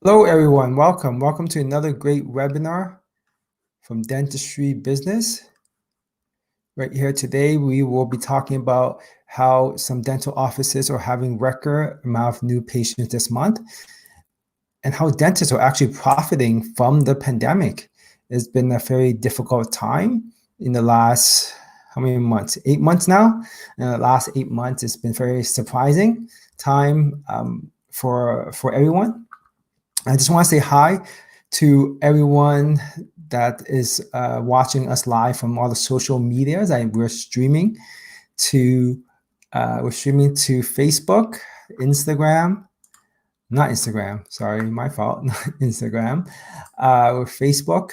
Hello, everyone. Welcome to another great webinar from Dentistry Business. Right here today, we will be talking about how some dental offices are having record amount of new patients this month and how dentists are actually profiting from the pandemic. It's been a very difficult time in the last, how many months? 8 months now. In the last 8 months, it's been very surprising time for everyone. I just want to say hi to everyone that is watching us live from all the social medias. We're streaming to Facebook, Instagram, not Instagram. Sorry, my fault. Not Instagram. With Facebook,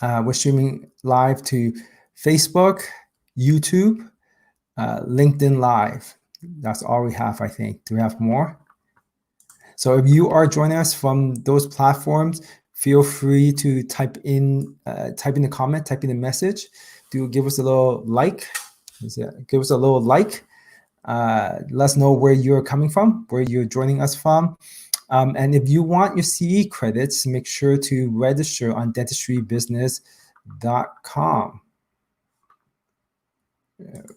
we're streaming live to Facebook, YouTube, LinkedIn Live. That's all we have, I think. Do we have more? So if you are joining us from those platforms, feel free to type in the comment, type in the message. Do give us a little like. Give us a little like. Let us know where you're coming from, where you're joining us from. And if you want your CE credits, make sure to register on dentistrybusiness.com. There we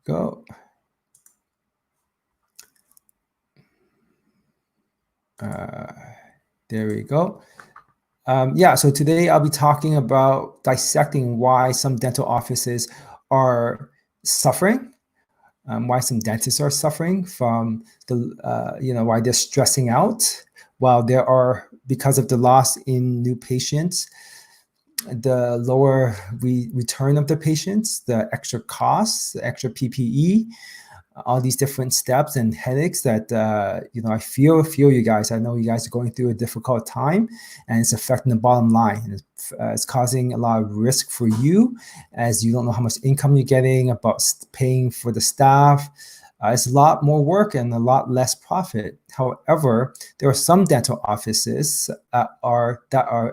go. There we go. So today I'll be talking about dissecting why some dental offices are suffering, why some dentists are suffering from the, why they're stressing out while there are, because of the loss in new patients, the lower return of the patients, the extra costs, the extra PPE, all these different steps and headaches that I feel you guys. I know you guys are going through a difficult time, and it's affecting the bottom line. It's causing a lot of risk for you, as you don't know how much income you're getting, about paying for the staff. It's a lot more work and a lot less profit. However, there are some dental offices that are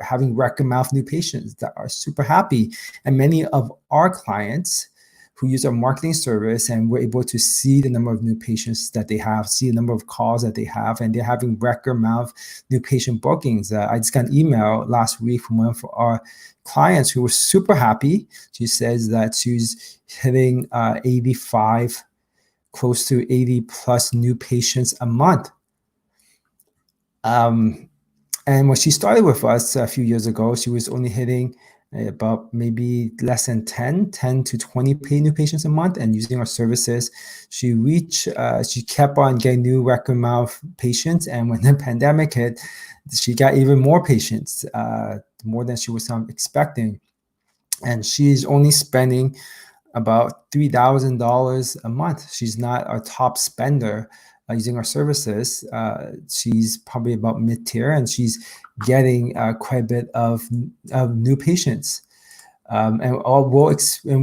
having record amount of new patients that are super happy, and many of our clients who use our marketing service, and we're able to see the number of new patients that they have, see the number of calls that they have, and they're having record amount of new patient bookings. I just got an email last week from one of our clients who was super happy. She says that she's hitting 85, close to 80 plus new patients a month. And when she started with us a few years ago, she was only hitting about maybe less than 10 to 20 new patients a month, and using our services, she kept on getting new record amount of patients. And when the pandemic hit, she got even more patients, more than she was expecting. And she's only spending about $3,000 a month. She's not our top spender using our services. She's probably about mid-tier, and she's getting quite a bit of new patients. And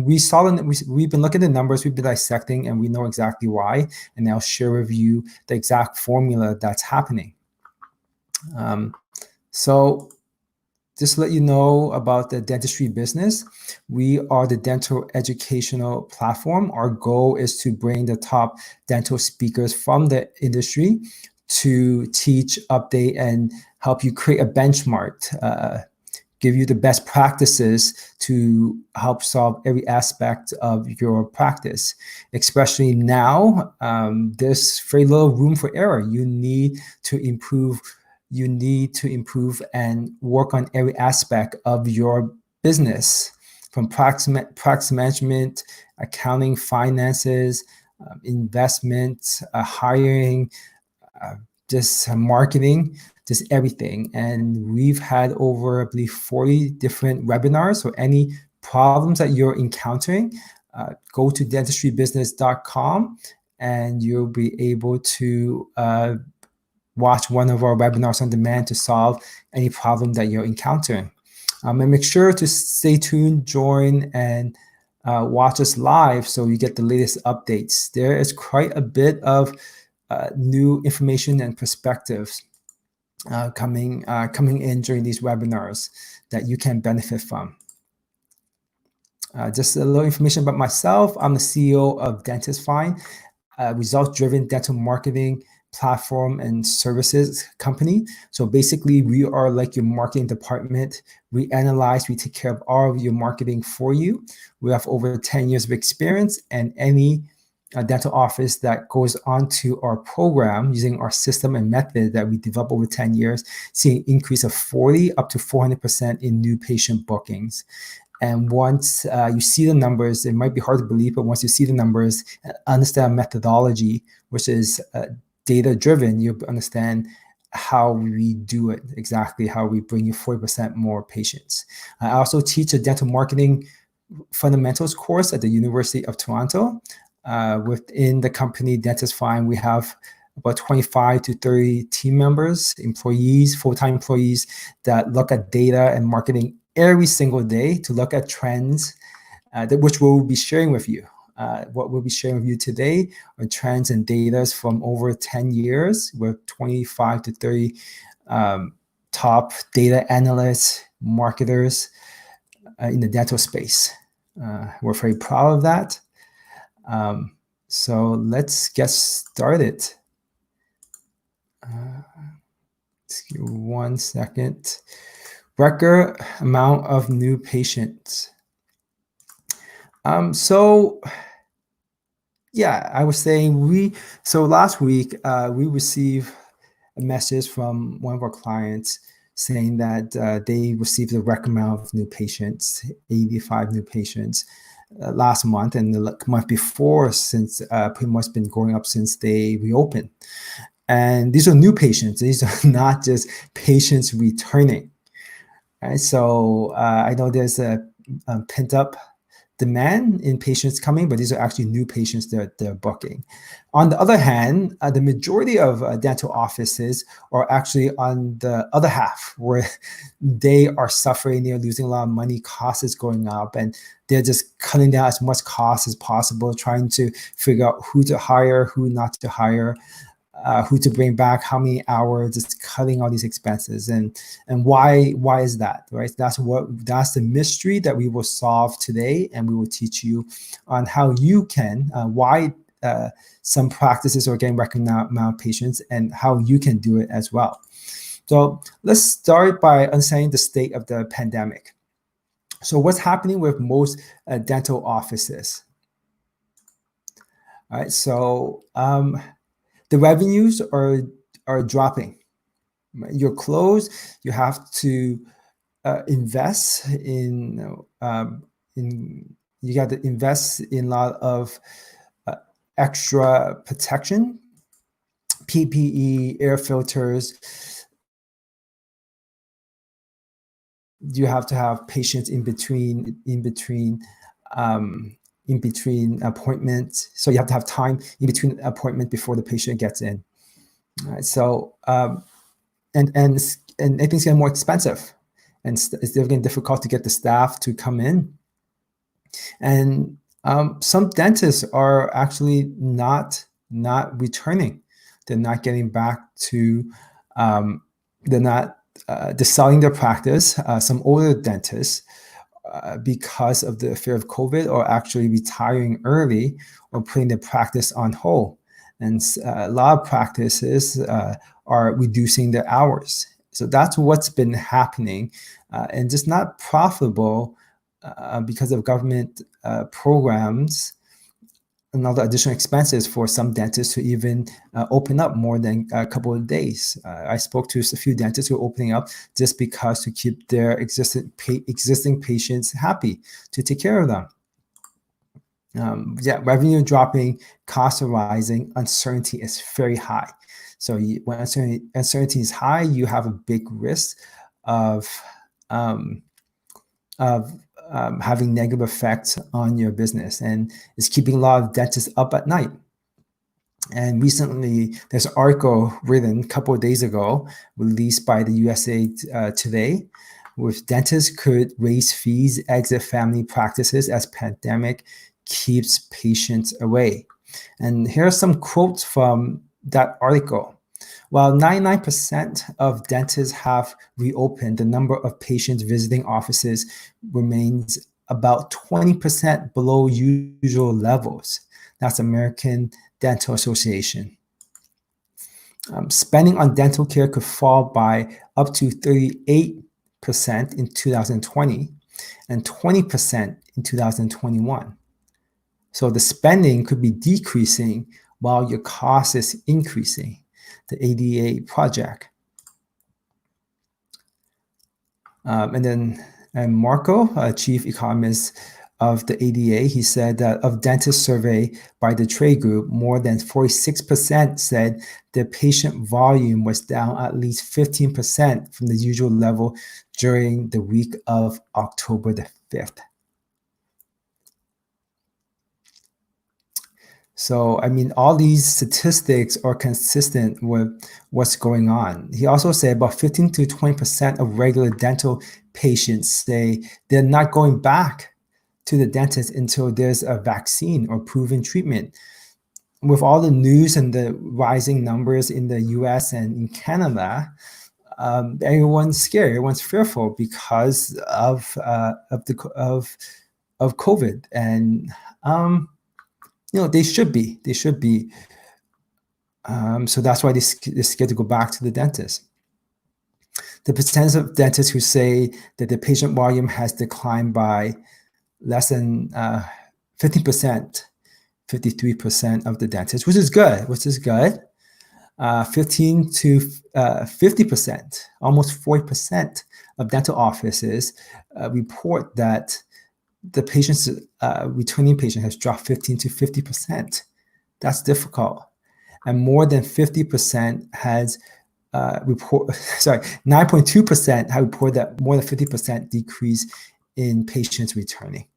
we saw them. We've been looking at the numbers, we've been dissecting, and we know exactly why. And I'll share with you the exact formula that's happening. So just to let you know about the dentistry business, we are the dental educational platform. Our goal is to bring the top dental speakers from the industry to teach, update, and help you create a benchmark, give you the best practices to help solve every aspect of your practice. Especially now, there's very little room for error. You need to improve and work on every aspect of your business, from practice management, accounting, finances, investment, hiring, just marketing, just everything. And we've had over, I believe, 40 different webinars. So any problems that you're encountering, go to dentistrybusiness.com and you'll be able to watch one of our webinars on demand to solve any problem that you're encountering. And make sure to stay tuned, join, and watch us live so you get the latest updates. There is quite a bit of new information and perspectives coming in during these webinars that you can benefit from. Just a little information about myself. I'm the CEO of DentistFind, a results-driven dental marketing platform and services company. So basically, we are like your marketing department. We analyze, we take care of all of your marketing for you. We have over 10 years of experience, and any dental office that goes onto our program using our system and method that we developed over 10 years, see an increase of 40 up to 400% in new patient bookings. And once you see the numbers, it might be hard to believe, but once you see the numbers, understand methodology, which is data-driven, you understand how we do it, exactly how we bring you 40% more patients. I also teach a dental marketing fundamentals course at the University of Toronto. Within the company DentistFind, we have about 25 to 30 team members, employees, full-time employees that look at data and marketing every single day to look at trends, which we'll be sharing with you. What we'll be sharing with you today are trends and data from over 10 years with 25 to 30 top data analysts, marketers in the dental space. We're very proud of that. So let's get started. Just give 1 second. Record amount of new patients. So yeah, I was saying so last week we received a message from one of our clients saying that they received a record amount of new patients, 85 new patients last month, and the month before, since pretty much been going up since they reopened. And these are new patients. These are not just patients returning. Right? So I know there's a pent up demand in patients coming, but these are actually new patients that they're booking. On the other hand, the majority of dental offices are actually on the other half, where they are suffering, they're losing a lot of money, costs is going up, and they're just cutting down as much cost as possible, trying to figure out who to hire, who not to hire, who to bring back, how many hours, just cutting all these expenses. And why is that, right? That's the mystery that we will solve today, and we will teach you on how you can, why some practices are getting record amount of patients and how you can do it as well. So let's start by understanding the state of the pandemic. So what's happening with most dental offices? All right, so the revenues are dropping. You're closed. You have to invest in. You got to invest in a lot of extra protection, PPE, air filters. You have to have patients in between appointments. So you have to have time in between appointment before the patient gets in. All right, so and everything's getting more expensive, and it's getting difficult to get the staff to come in. And some dentists are actually not returning. They're not getting back to. They're not selling their practice. Some older dentists, because of the fear of COVID, or actually retiring early or putting their practice on hold. And a lot of practices are reducing their hours. So that's what's been happening, and just not profitable because of government programs and other additional expenses for some dentists to even open up more than a couple of days. I spoke to a few dentists who are opening up just because to keep their existing patients happy, to take care of them. Yeah, revenue dropping, costs are rising, uncertainty is very high. So when uncertainty is high, you have a big risk of having negative effects on your business, and it's keeping a lot of dentists up at night. And recently, there's an article written a couple of days ago, released by the USA Today, with dentists could raise fees, exit family practices as pandemic keeps patients away. And here are some quotes from that article. While 99% of dentists have reopened, the number of patients visiting offices remains about 20% below usual levels. That's American Dental Association. Spending on dental care could fall by up to 38% in 2020 and 20% in 2021. So the spending could be decreasing while your cost is increasing. The ADA project. And Marco, chief economist of the ADA, he said that of dentist survey by the trade group, more than 46% said their patient volume was down at least 15% from the usual level during the week of October the 5th. So, I mean, all these statistics are consistent with what's going on. He also said about 15 to 20% of regular dental patients say they're not going back to the dentist until there's a vaccine or proven treatment. With all the news and the rising numbers in the US and in Canada, everyone's scared, everyone's fearful because of COVID. And they should be. So that's why they're scared to go back to the dentist. The percentage of dentists who say that the patient volume has declined by less than 50%, 53% of the dentists, which is good. 15 to 50%, almost 40% of dental offices report that the patients, returning patient has dropped 15 to 50%. That's difficult. And more than 50% has 9.2% have reported that more than 50% decrease in patients returning.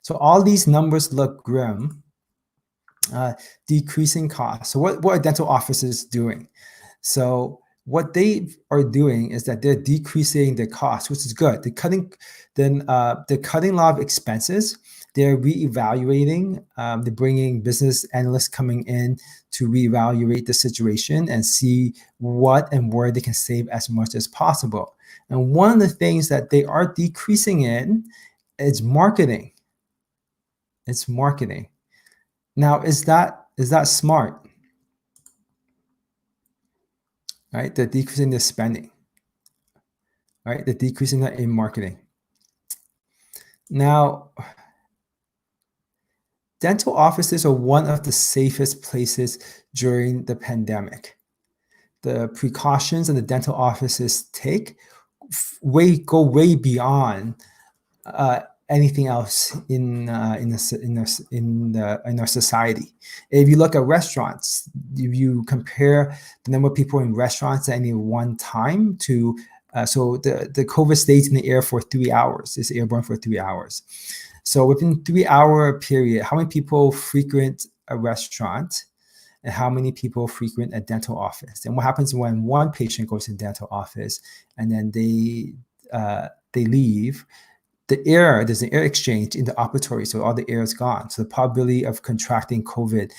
So all these numbers look grim. Decreasing costs. So what are dental offices doing? So what they are doing is that they're decreasing the cost, which is good. They're cutting a lot of expenses. They're reevaluating. They're bringing business analysts coming in to reevaluate the situation and see what and where they can save as much as possible. And one of the things that they are decreasing in is marketing. It's marketing. Now, is that smart? Right? They're decreasing the spending. Right? They're decreasing that in marketing. Now, dental offices are one of the safest places during the pandemic. The precautions that the dental offices take go way beyond anything else in our society. If you look at restaurants, if you compare the number of people in restaurants at any one time to so the COVID stays in the air for 3 hours. It's airborne for 3 hours. So within 3 hour period, how many people frequent a restaurant and how many people frequent a dental office? And what happens when one patient goes to the dental office and then they leave? There's an air exchange in the operatory, so all the air is gone. So the probability of contracting COVID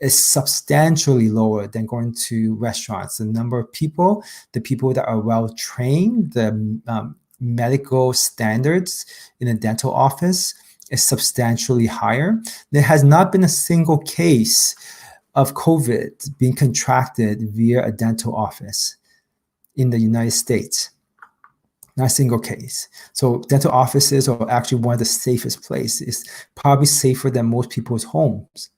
is substantially lower than going to restaurants. The number of people, the people that are well trained, the medical standards in a dental office is substantially higher. There has not been a single case of COVID being contracted via a dental office in the United States. Not a single case. So dental offices are actually one of the safest places. It's probably safer than most people's homes,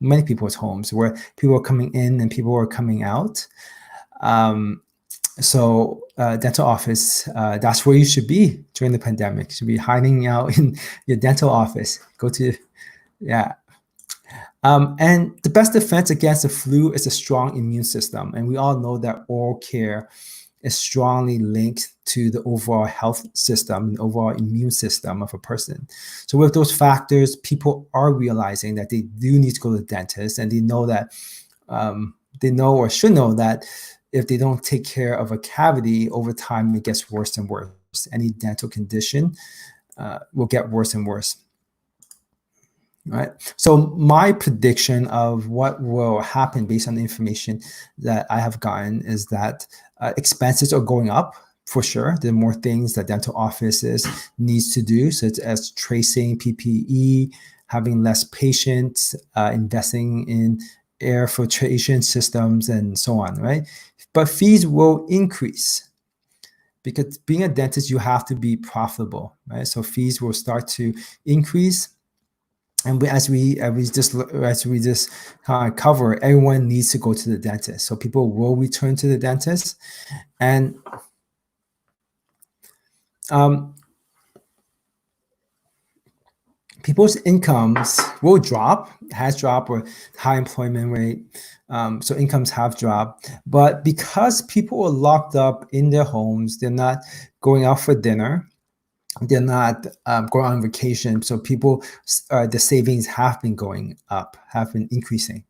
many people's homes, where people are coming in and people are coming out. Dental office, that's where you should be during the pandemic. You should be hiding out in your dental office. And the best defense against the flu is a strong immune system. And we all know that oral care is strongly linked to the overall health system, the overall immune system of a person. So with those factors, people are realizing that they do need to go to the dentist, and they know that, they know or should know that if they don't take care of a cavity, over time it gets worse and worse. Any dental condition will get worse and worse. Right. So my prediction of what will happen based on the information that I have gotten is that expenses are going up for sure. There are more things that dental offices needs to do, such as tracing PPE, having less patients, investing in air filtration systems and so on, right? But fees will increase because being a dentist, you have to be profitable, right? So fees will start to increase. And as we just cover, everyone needs to go to the dentist. So people will return to the dentist, and people's incomes will drop, has dropped, or high employment rate. So incomes have dropped. But because people are locked up in their homes, they're not going out for dinner, they're not going on vacation. So people, the savings have been going up, have been increasing.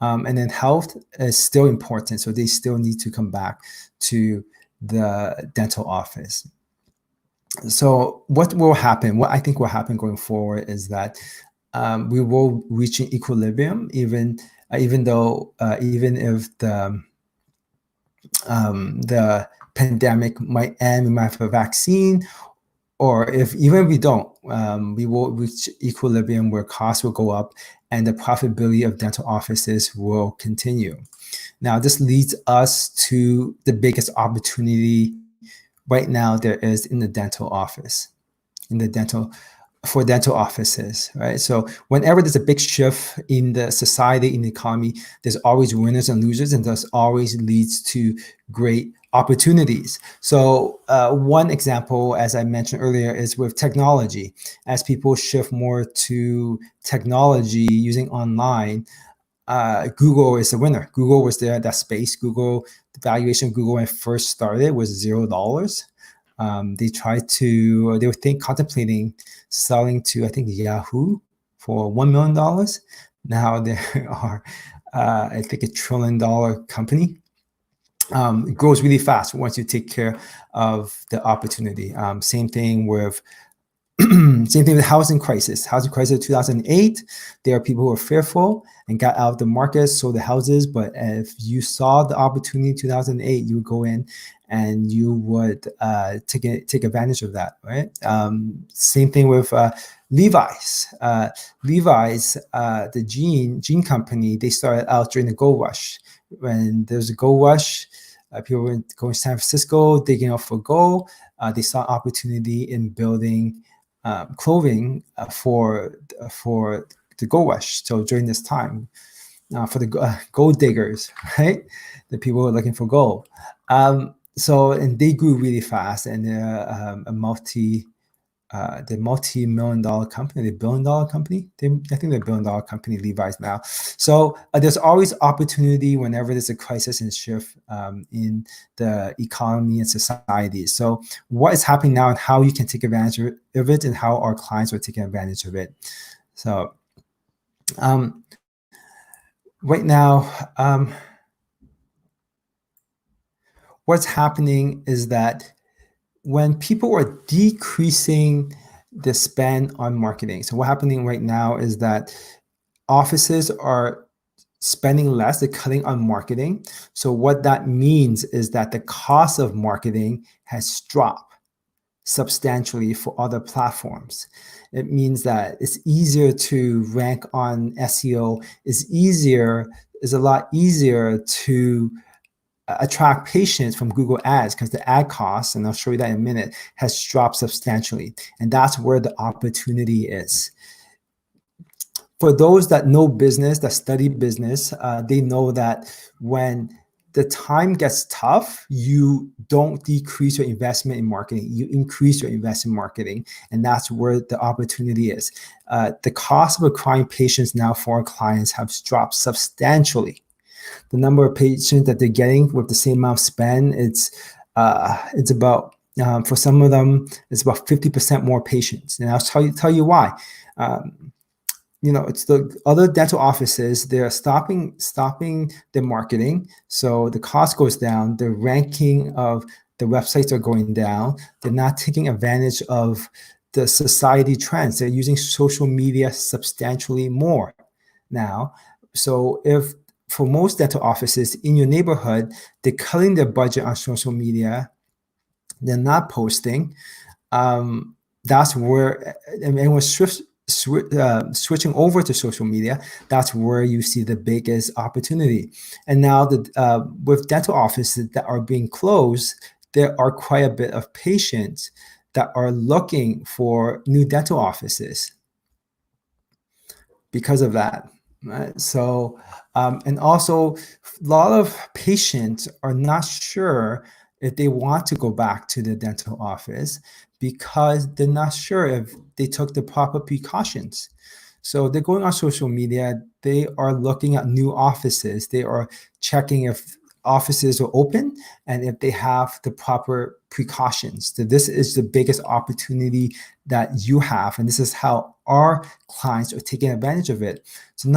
And then health is still important. So they still need to come back to the dental office. So what will happen, what I think will happen going forward is that we will reach an equilibrium, even if the pandemic might end, we might have a vaccine, or even if we don't, we will reach equilibrium where costs will go up and the profitability of dental offices will continue. Now, this leads us to the biggest opportunity right now there is in the dental office, for dental offices, right? So whenever there's a big shift in the society, in the economy, there's always winners and losers, and this always leads to great opportunities. So one example, as I mentioned earlier, is with technology. As people shift more to technology using online, Google is the winner. Google was there at that space. The valuation of Google when it first started was $0. They were contemplating selling to, I think, Yahoo for $1 million. Now they are, I think, $1 trillion company. It grows really fast once you take care of the opportunity. Same thing with housing crisis. Housing crisis of 2008. There are people who are fearful and got out of the market, sold the houses. But if you saw the opportunity in 2008, you would go in and you would take advantage of that, right? Same thing with Levi's. Levi's, the jean company, they started out during the gold rush. When there was a gold rush, people were going to San Francisco, digging up for gold. They saw opportunity in building clothing for the gold rush. So during this time, for the gold diggers, right? The people who are looking for gold. And they grew really fast, and they're a multi-million dollar company, billion-dollar company. I think they're a billion-dollar company, Levi's now. So there's always opportunity whenever there's a crisis and shift in the economy and society. So what is happening now and how you can take advantage of it, and how our clients are taking advantage of it. So right now, what's happening is that when people are decreasing the spend on marketing, so what's happening right now is that offices are spending less, they're cutting on marketing. So what that means is that the cost of marketing has dropped substantially for other platforms. It means that it's easier to rank on SEO, is a lot easier to attract patients from Google Ads, because the ad costs, and I'll show you that in a minute, has dropped substantially. And that's where the opportunity is. For those that know business, that study business, they know that when the time gets tough, you don't decrease your investment in marketing, you increase your investment in marketing. And that's where the opportunity is. The cost of acquiring patients now for our clients has dropped substantially. The number of patients that they're getting with the same amount of spend, it's about, for some of them, it's about 50% more patients. And I'll tell you why. It's the other dental offices, they're stopping the marketing. So the cost goes down, the ranking of the websites are going down. They're not taking advantage of the society trends. They're using social media substantially more now. So for most dental offices in your neighborhood, they're cutting their budget on social media. They're not posting. That's where, and when switching over to social media, that's where you see the biggest opportunity. And now with dental offices that are being closed, there are quite a bit of patients that are looking for new dental offices because of that. Right? So, and also a lot of patients are not sure if they want to go back to the dental office because they're not sure if they took the proper precautions. So they're going on social media, they are looking at new offices, they are checking if offices are open and if they have the proper precautions. So this is the biggest opportunity that you have, and this is how our clients are taking advantage of it. So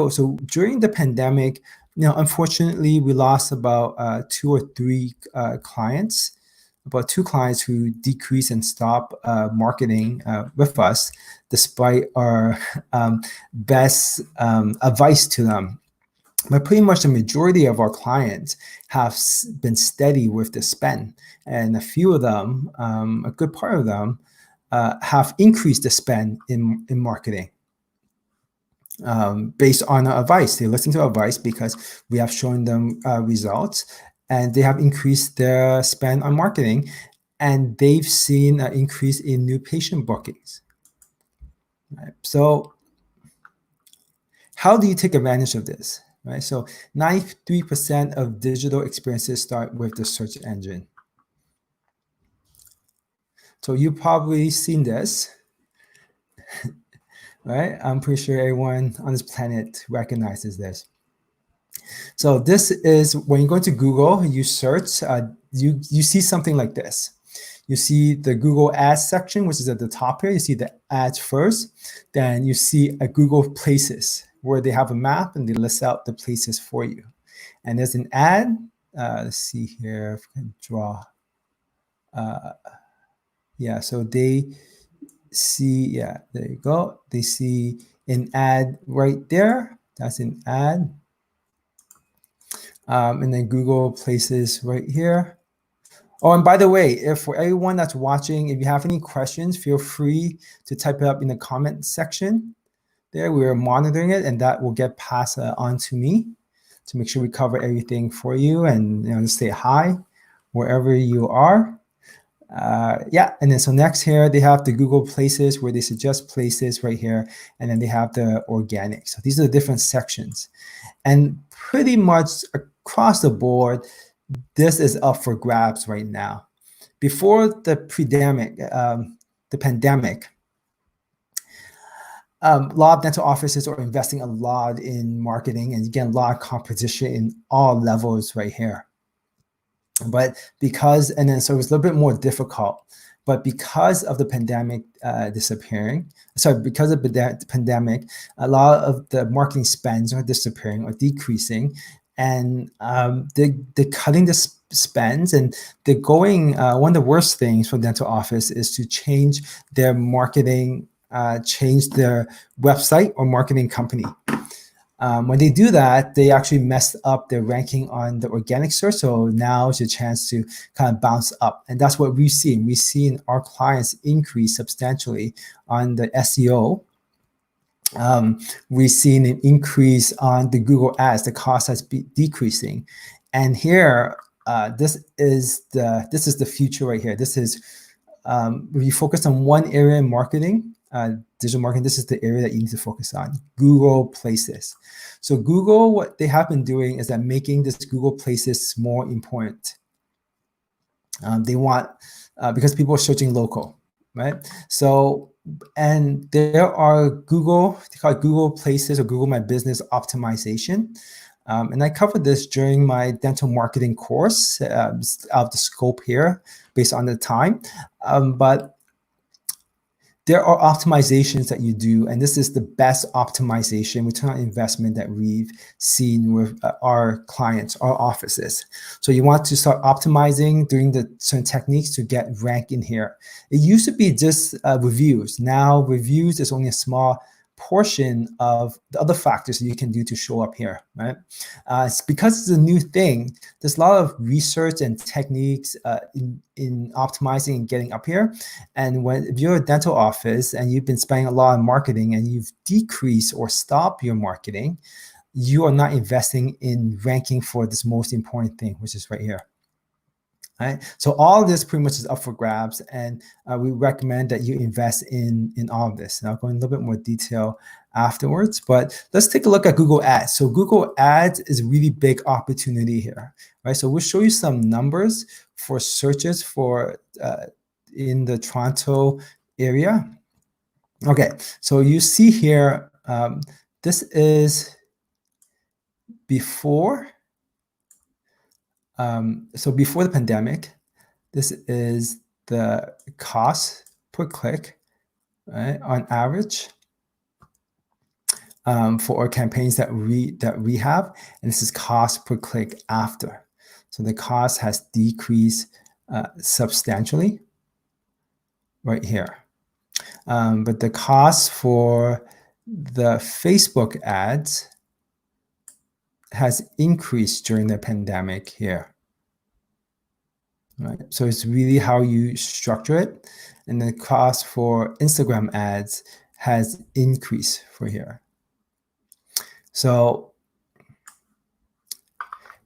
so during the pandemic, unfortunately, we lost about 2 or 3 clients, about 2 clients who decreased and stopped marketing with us, despite our best advice to them. But pretty much the majority of our clients have been steady with the spend, and a few of them, a good part of them, have increased the spend in marketing based on our advice. They listen to our advice because we have shown them results, and they have increased their spend on marketing, and they've seen an increase in new patient bookings. Right? So how do you take advantage of this? Right? So 93% of digital experiences start with the search engine. So you've probably seen this, right? I'm pretty sure everyone on this planet recognizes this. So this is when you go to Google, you search, you see something like this. You see the Google Ads section, which is at the top here. You see the ads first. Then you see a Google Places, where they have a map and they list out the places for you. And there's an ad. Let's see here if I can draw. Yeah, so they see, yeah, there you go. They see an ad right there. That's an ad. And then Google Places right here. Oh, and by the way, if for everyone that's watching, if you have any questions, feel free to type it up in the comment section. There, we're monitoring it, and that will get passed on to me to make sure we cover everything for you, and say hi wherever you are. Yeah, and then so next here they have the Google Places, where they suggest places right here, and then they have the organic. So these are the different sections, and pretty much across the board, this is up for grabs right now. Before the pandemic, a lot of dental offices are investing a lot in marketing, and again, a lot of competition in all levels right here. But so it was a little bit more difficult. But because of the pandemic because of the pandemic, a lot of the marketing spends are disappearing or decreasing, and they're cutting the spends, and they're going. One of the worst things for dental office is to change their marketing, change their website or marketing company. When they do that, they actually mess up their ranking on the organic search. So now is a chance to kind of bounce up. And that's what we've seen. We've seen our clients increase substantially on the SEO. We've seen an increase on the Google Ads. The cost has been decreasing. And here, this is the future right here. This is, we focus on one area in marketing, digital marketing. This is the area that you need to focus on, Google Places. So Google, what they have been doing is that making this Google Places more important. They want, because people are searching local, right? So, and there are they call it Google Places or Google My Business optimization. And I covered this during my dental marketing course, out of the scope here based on the time. But there are optimizations that you do, and this is the best optimization, return on investment, that we've seen with our clients, our offices. So you want to start optimizing, doing the certain techniques to get rank in here. It used to be just reviews. Now reviews is only a small portion of the other factors that you can do to show up here, right? It's because it's a new thing. There's a lot of research and techniques in optimizing and getting up here. And if you're a dental office and you've been spending a lot on marketing and you've decreased or stopped your marketing, you are not investing in ranking for this most important thing, which is right here. Right? So all of this pretty much is up for grabs, and we recommend that you invest in all of this. And I'll go in a little bit more detail afterwards, but let's take a look at Google Ads. So Google Ads is a really big opportunity here, right? So we'll show you some numbers for searches for in the Toronto area. Okay, so you see here, this is before. So before the pandemic, this is the cost per click, right, on average for our campaigns that we have, and this is cost per click after. So the cost has decreased substantially right here. But the cost for the Facebook ads has increased during the pandemic here. Right. So it's really how you structure it. And the cost for Instagram ads has increased for here. So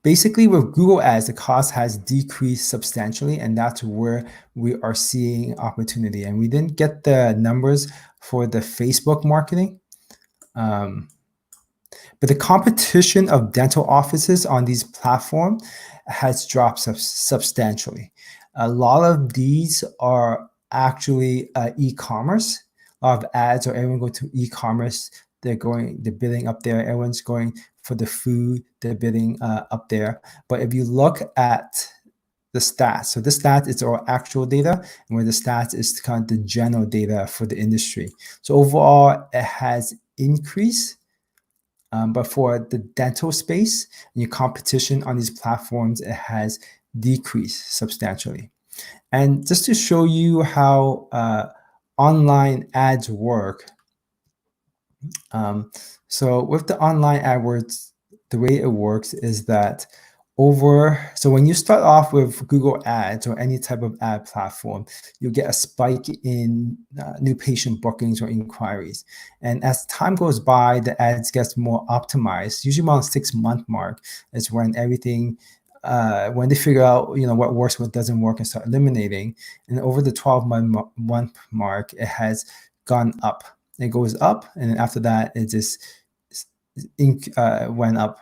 basically with Google Ads, the cost has decreased substantially, and that's where we are seeing opportunity. And we didn't get the numbers for the Facebook marketing. But the competition of dental offices on these platforms has dropped substantially. A lot of these are actually e-commerce. A lot of ads, or everyone go to e-commerce. They're bidding up there. Everyone's going for the food. They're bidding up there. But if you look at the stats, so this stat is our actual data, and where the stats is kind of the general data for the industry. So overall, it has increased. But for the dental space and your competition on these platforms, it has decreased substantially. And just to show you how online ads work, so with the online AdWords, the way it works is that so when you start off with Google Ads or any type of ad platform, you'll get a spike in new patient bookings or inquiries. And as time goes by, the ads gets more optimized. Usually around the 6-month mark is when everything, when they figure out what works, what doesn't work, and start eliminating. And over the 12-month mark, it has gone up. It goes up, and then after that, it just went up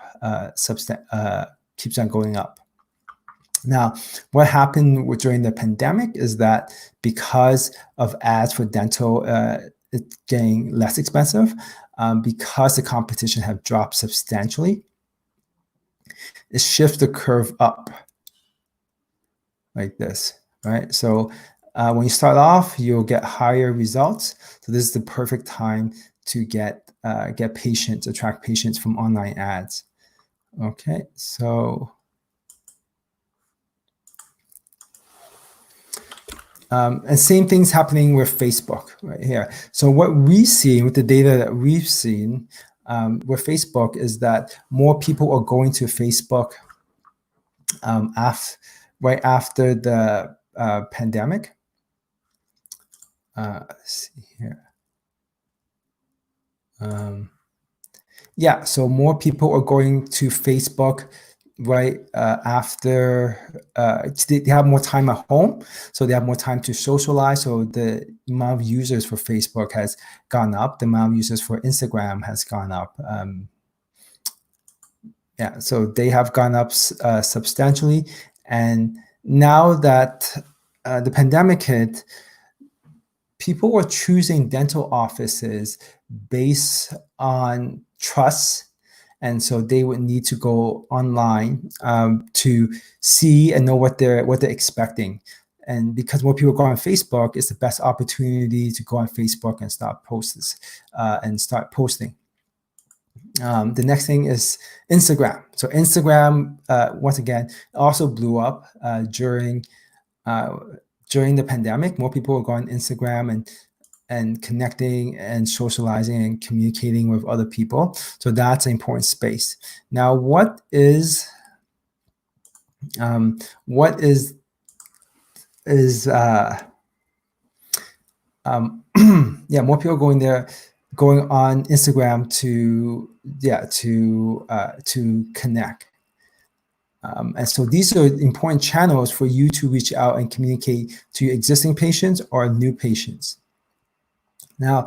keeps on going up. Now, what happened during the pandemic is that because of ads for dental, it's getting less expensive, because the competition have dropped substantially, it shifts the curve up like this, right? So when you start off, you'll get higher results. So this is the perfect time to get patients, attract patients from online ads. Okay, so and same thing's happening with Facebook right here. So what we see with the data that we've seen with Facebook is that more people are going to Facebook right after the pandemic. Let's see here. Yeah, so more people are going to Facebook right after they have more time at home, so they have more time to socialize. So the amount of users for Facebook has gone up. The amount of users for Instagram has gone up. Yeah, so they have gone up substantially. And now that the pandemic hit, people were choosing dental offices based on trust. And so they would need to go online to see and know what they're expecting. And because more people go on Facebook, it's the best opportunity to go on Facebook and start posting. The next thing is Instagram. So Instagram, once again, also blew up during the pandemic. More people were going on Instagram, and and connecting and socializing and communicating with other people. So that's an important space. Now, what is more people going on Instagram to connect. And so these are important channels for you to reach out and communicate to your existing patients or new patients. Now,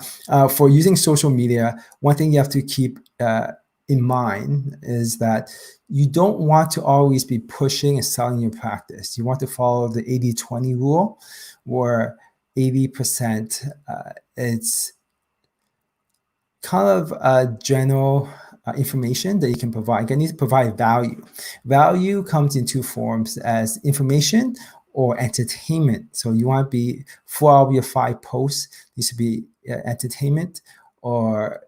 for using social media, one thing you have to keep in mind is that you don't want to always be pushing and selling your practice. You want to follow the 80-20 rule, where 80% it's kind of general information that you can provide. You need to provide value. Value comes in two forms, as information or entertainment. So you want to be 4 out of your 5 posts needs to be entertainment or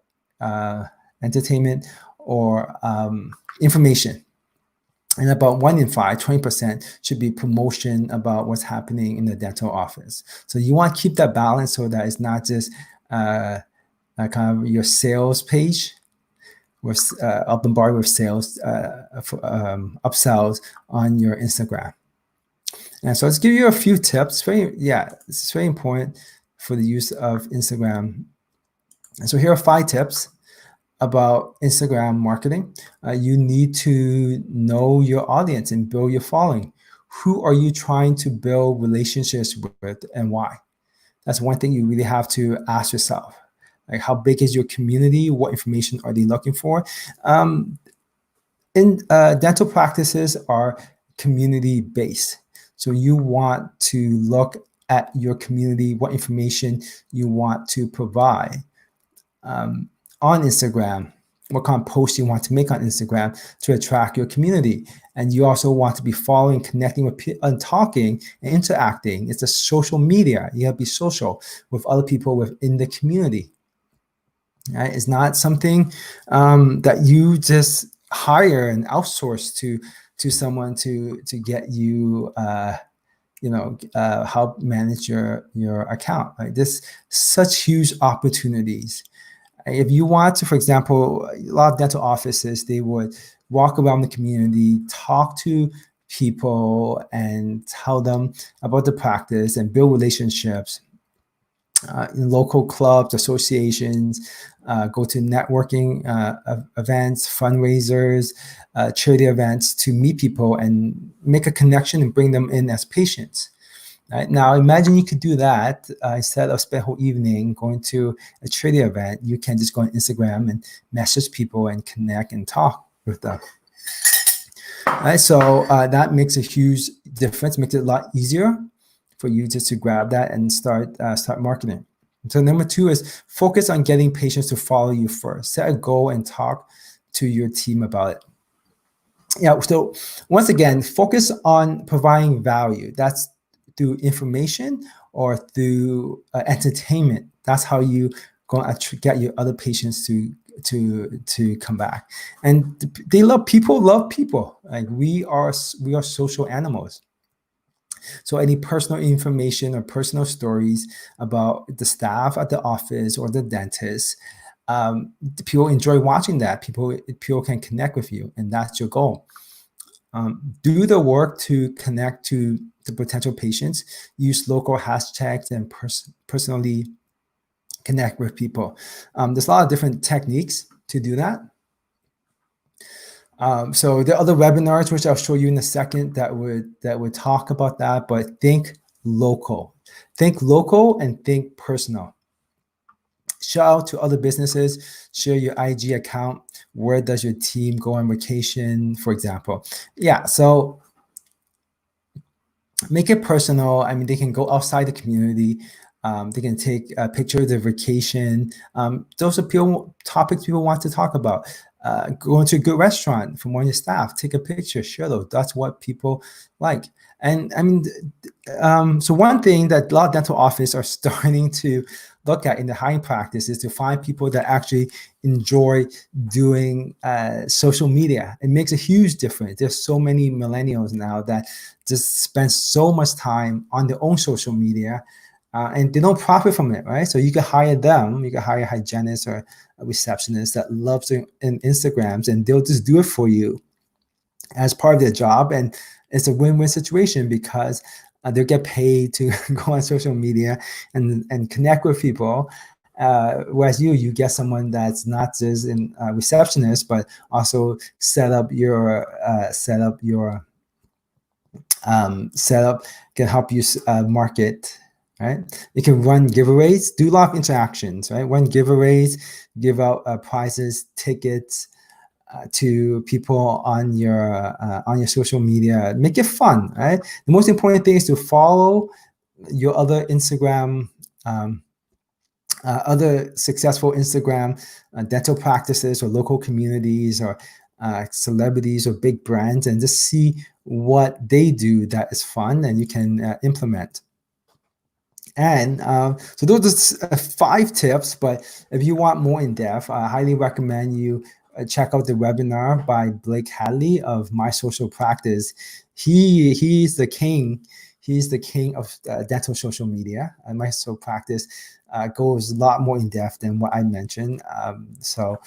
information. And about 1 in 5, 20% should be promotion about what's happening in the dental office. So you want to keep that balance so that it's not just kind of your sales page with bombarded with sales upsells on your Instagram. And so let's give you a few tips. It's very important for the use of Instagram. And so here are 5 tips about Instagram marketing. You need to know your audience and build your following. Who are you trying to build relationships with and why? That's one thing you really have to ask yourself. Like, how big is your community? What information are they looking for? Dental practices are community-based. So you want to look at your community, what information you want to provide on Instagram, what kind of posts you want to make on Instagram to attract your community. And you also want to be following, connecting with people, and talking and interacting. It's a social media. You have to be social with other people within the community. Right? It's not something that you just hire and outsource to someone to get you help manage your account. Right? There's such huge opportunities. If you want to, for example, a lot of dental offices, they would walk around the community, talk to people and tell them about the practice and build relationships in local clubs, associations, go to networking events, fundraisers, charity events to meet people and make a connection and bring them in as patients. Right? Now, imagine you could do that instead of spend a whole evening going to a charity event. You can just go on Instagram and message people and connect and talk with them. Right? So that makes a huge difference, makes it a lot easier for you just to grab that and start marketing. So number 2 is focus on getting patients to follow you first. Set a goal and talk to your team about it. Yeah, so once again, focus on providing value. That's through information or through entertainment. That's how you go get your other patients to come back. And they love people. Like we are social animals. So any personal information or personal stories about the staff at the office or the dentist, people enjoy watching that. People can connect with you, and that's your goal. Do the work to connect to the potential patients. Use local hashtags and personally connect with people. There's a lot of different techniques to do that. So there are other webinars, which I'll show you in a second, that would talk about that, but think local. Think local and think personal. Shout out to other businesses, share your IG account. Where does your team go on vacation, for example? Yeah, so make it personal. I mean, they can go outside the community. They can take a picture of their vacation. Those are topics people want to talk about. Going to a good restaurant from one of your staff, take a picture, share those. That's what people like. And I mean, so one thing that a lot of dental offices are starting to look at in the hiring practice is to find people that actually enjoy doing social media. It makes a huge difference. There's so many millennials now that just spend so much time on their own social media and they don't profit from it, right? So you can hire them, you can hire a hygienist or a receptionist that loves in Instagrams, and they'll just do it for you as part of their job. And it's a win-win situation because they'll get paid to go on social media and connect with people. Whereas you get someone that's not just a receptionist, but also setup can help you market, right? You can run giveaways, do a lot of interactions, right? Run giveaways, give out prizes, tickets to people on your social media. Make it fun, right? The most important thing is to follow your other Instagram, other successful Instagram dental practices or local communities or celebrities or big brands, and just see what they do that is fun and you can implement. And so those are 5 tips, but if you want more in depth, I highly recommend you check out the webinar by Blake Hadley of My Social Practice. He's the king. He's the king of dental social media. And My Social Practice goes a lot more in depth than what I mentioned. The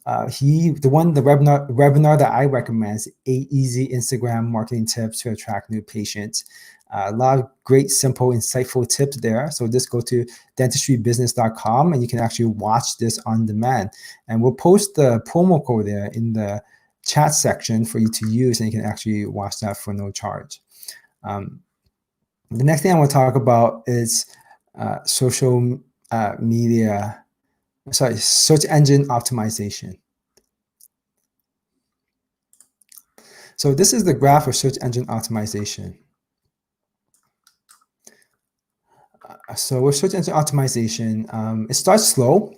webinar that I recommend is 8 easy Instagram marketing tips to attract new patients. A lot of great, simple, insightful tips there. So just go to dentistrybusiness.com and you can actually watch this on demand. And we'll post the promo code there in the chat section for you to use, and you can actually watch that for no charge. The next thing I want to talk about is search engine optimization. So this is the graph for search engine optimization. So with search engine optimization, it starts slow,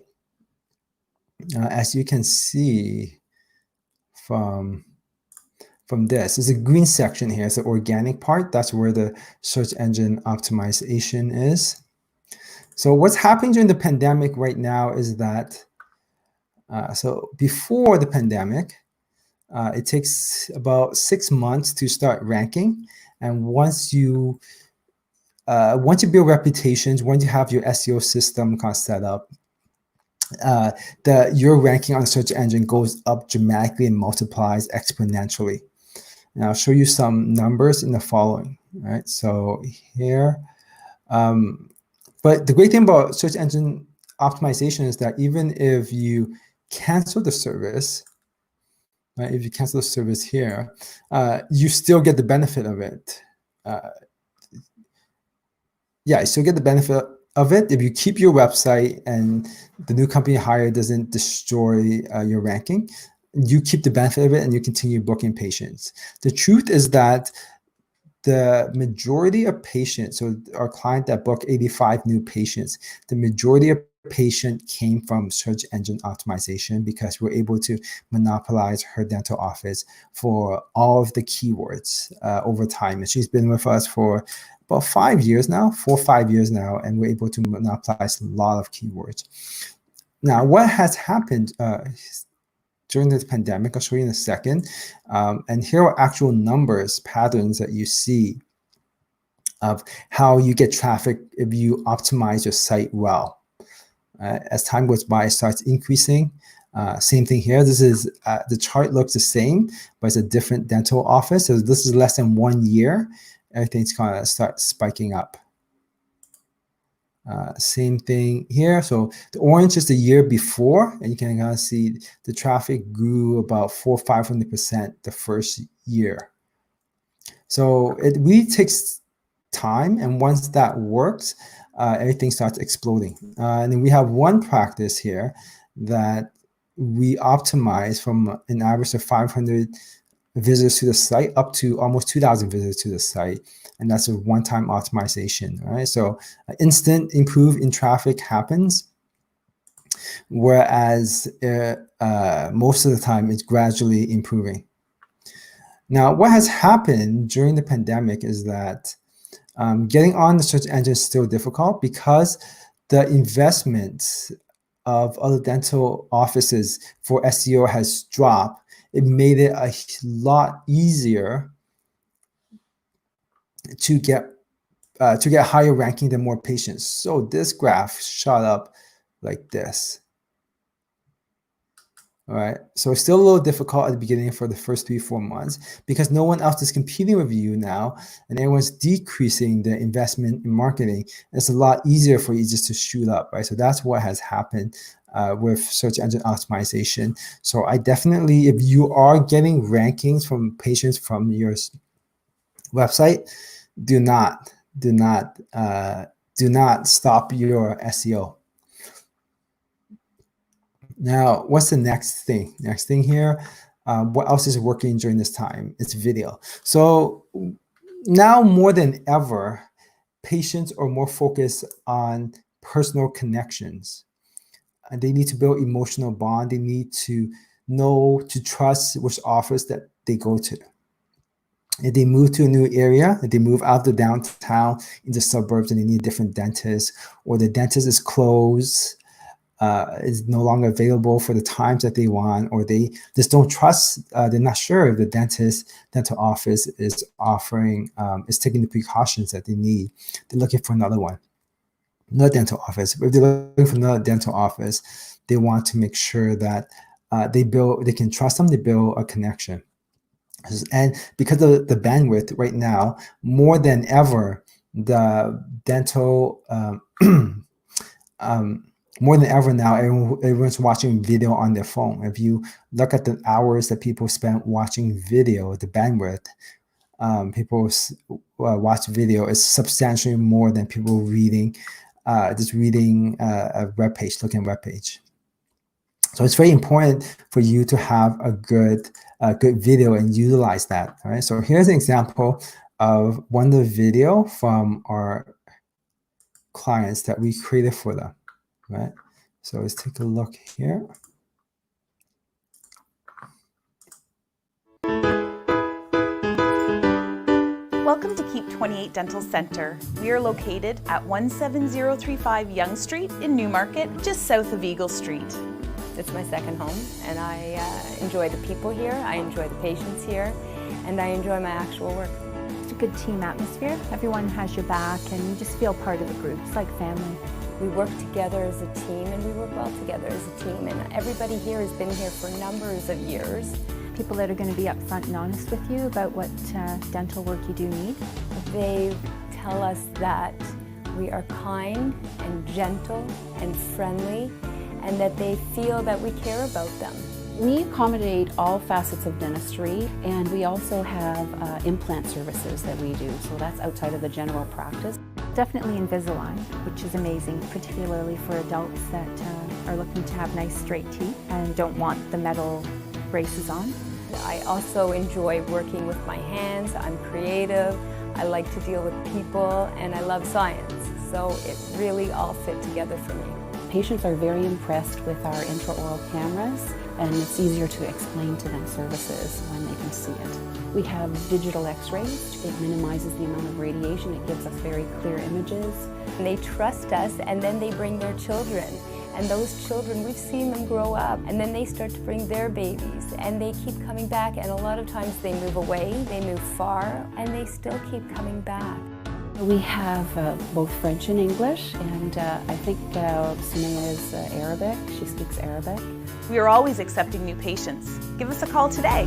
as you can see from this. There's a green section here. It's the organic part. That's where the search engine optimization is. So what's happening during the pandemic right now is that, so before the pandemic, it takes about 6 months to start ranking. And once you build reputations, once you have your SEO system kind of set up, your ranking on the search engine goes up dramatically and multiplies exponentially. And I'll show you some numbers in the following. Right, so here, but the great thing about search engine optimization is that even if you cancel the service, right, if you cancel the service here, you still get the benefit of it. Yeah, you still get the benefit of it if you keep your website and the new company you hire doesn't destroy your ranking. You keep the benefit of it and you continue booking patients. The truth is that the majority of patients, so our client that booked 85 new patients, the majority of patient came from search engine optimization because we're able to monopolize her dental office for all of the keywords over time. And she's been with us for about 5 years now, 4 or 5 years now, and we're able to monopolize a lot of keywords. Now, what has happened during this pandemic, I'll show you in a second. And here are actual numbers, patterns that you see of how you get traffic if you optimize your site well. As time goes by, it starts increasing. Same thing here. This is the chart looks the same, but it's a different dental office. So this is less than 1 year. Everything's gonna start spiking up. Same thing here. So the orange is the year before, and you can kind of see the traffic grew about 400% or 500% the first year. So it really takes time, and once that works, everything starts exploding. And then we have one practice here that we optimize from an average of 500 visitors to the site up to almost 2,000 visitors to the site. And that's a one-time optimization, right? So instant improve in traffic happens, whereas most of the time it's gradually improving. Now, what has happened during the pandemic is that getting on the search engine is still difficult because the investment of other dental offices for SEO has dropped. It made it a lot easier to get to get higher ranking than more patients. So this graph shot up like this. All right, so it's still a little difficult at the beginning for the first 3-4 months because no one else is competing with you now, and everyone's decreasing the investment in marketing. It's a lot easier for you just to shoot up, right? So that's what has happened with search engine optimization. So I definitely, if you are getting rankings from patients from your website, do not stop your SEO. Now, what's the next thing? Next thing here, what else is working during this time? It's video. So now more than ever, patients are more focused on personal connections. And they need to build emotional bond. They need to know, to trust which office that they go to. If they move to a new area, if they move out of the downtown into suburbs and they need a different dentist, or the dentist is closed, is no longer available for the times that they want, or they just don't trust, they're not sure if the dental office is offering, is taking the precautions that they need. They're looking for another one, another dental office. But if they're looking for another dental office, they want to make sure that they can trust them, they build a connection. And because of the bandwidth right now, more than ever, the dental, more than ever now, everyone's watching video on their phone. If you look at the hours that people spend watching video, the bandwidth, people watch video is substantially more than people reading, just reading a web page, looking at a web page. So it's very important for you to have a good video and utilize that. All right. So here's an example of one of the video from our clients that we created for them. Right. So let's take a look here. Welcome to Keep 28 Dental Center. We are located at 17035 Yonge Street in Newmarket, just south of Eagle Street. It's my second home, and I enjoy the people here, I enjoy the patients here, and I enjoy my actual work. It's a good team atmosphere. Everyone has your back, and you just feel part of the group. It's like family. We work together as a team, and we work well together as a team, and everybody here has been here for numbers of years. People that are going to be upfront and honest with you about what dental work you do need. They tell us that we are kind and gentle and friendly, and that they feel that we care about them. We accommodate all facets of dentistry, and we also have implant services that we do, so that's outside of the general practice. Definitely Invisalign, which is amazing, particularly for adults that are looking to have nice straight teeth and don't want the metal braces on. I also enjoy working with my hands. I'm creative, I like to deal with people, and I love science, so it really all fit together for me. Patients are very impressed with our intraoral cameras, and it's easier to explain to them services when they can see it. We have digital x-rays. It minimizes the amount of radiation. It gives us very clear images. And they trust us, and then they bring their children. And those children, we've seen them grow up, and then they start to bring their babies, and they keep coming back, and a lot of times they move away, they move far, and they still keep coming back. We have both French and English, and I think Sumaya is Arabic. She speaks Arabic. We are always accepting new patients. Give us a call today.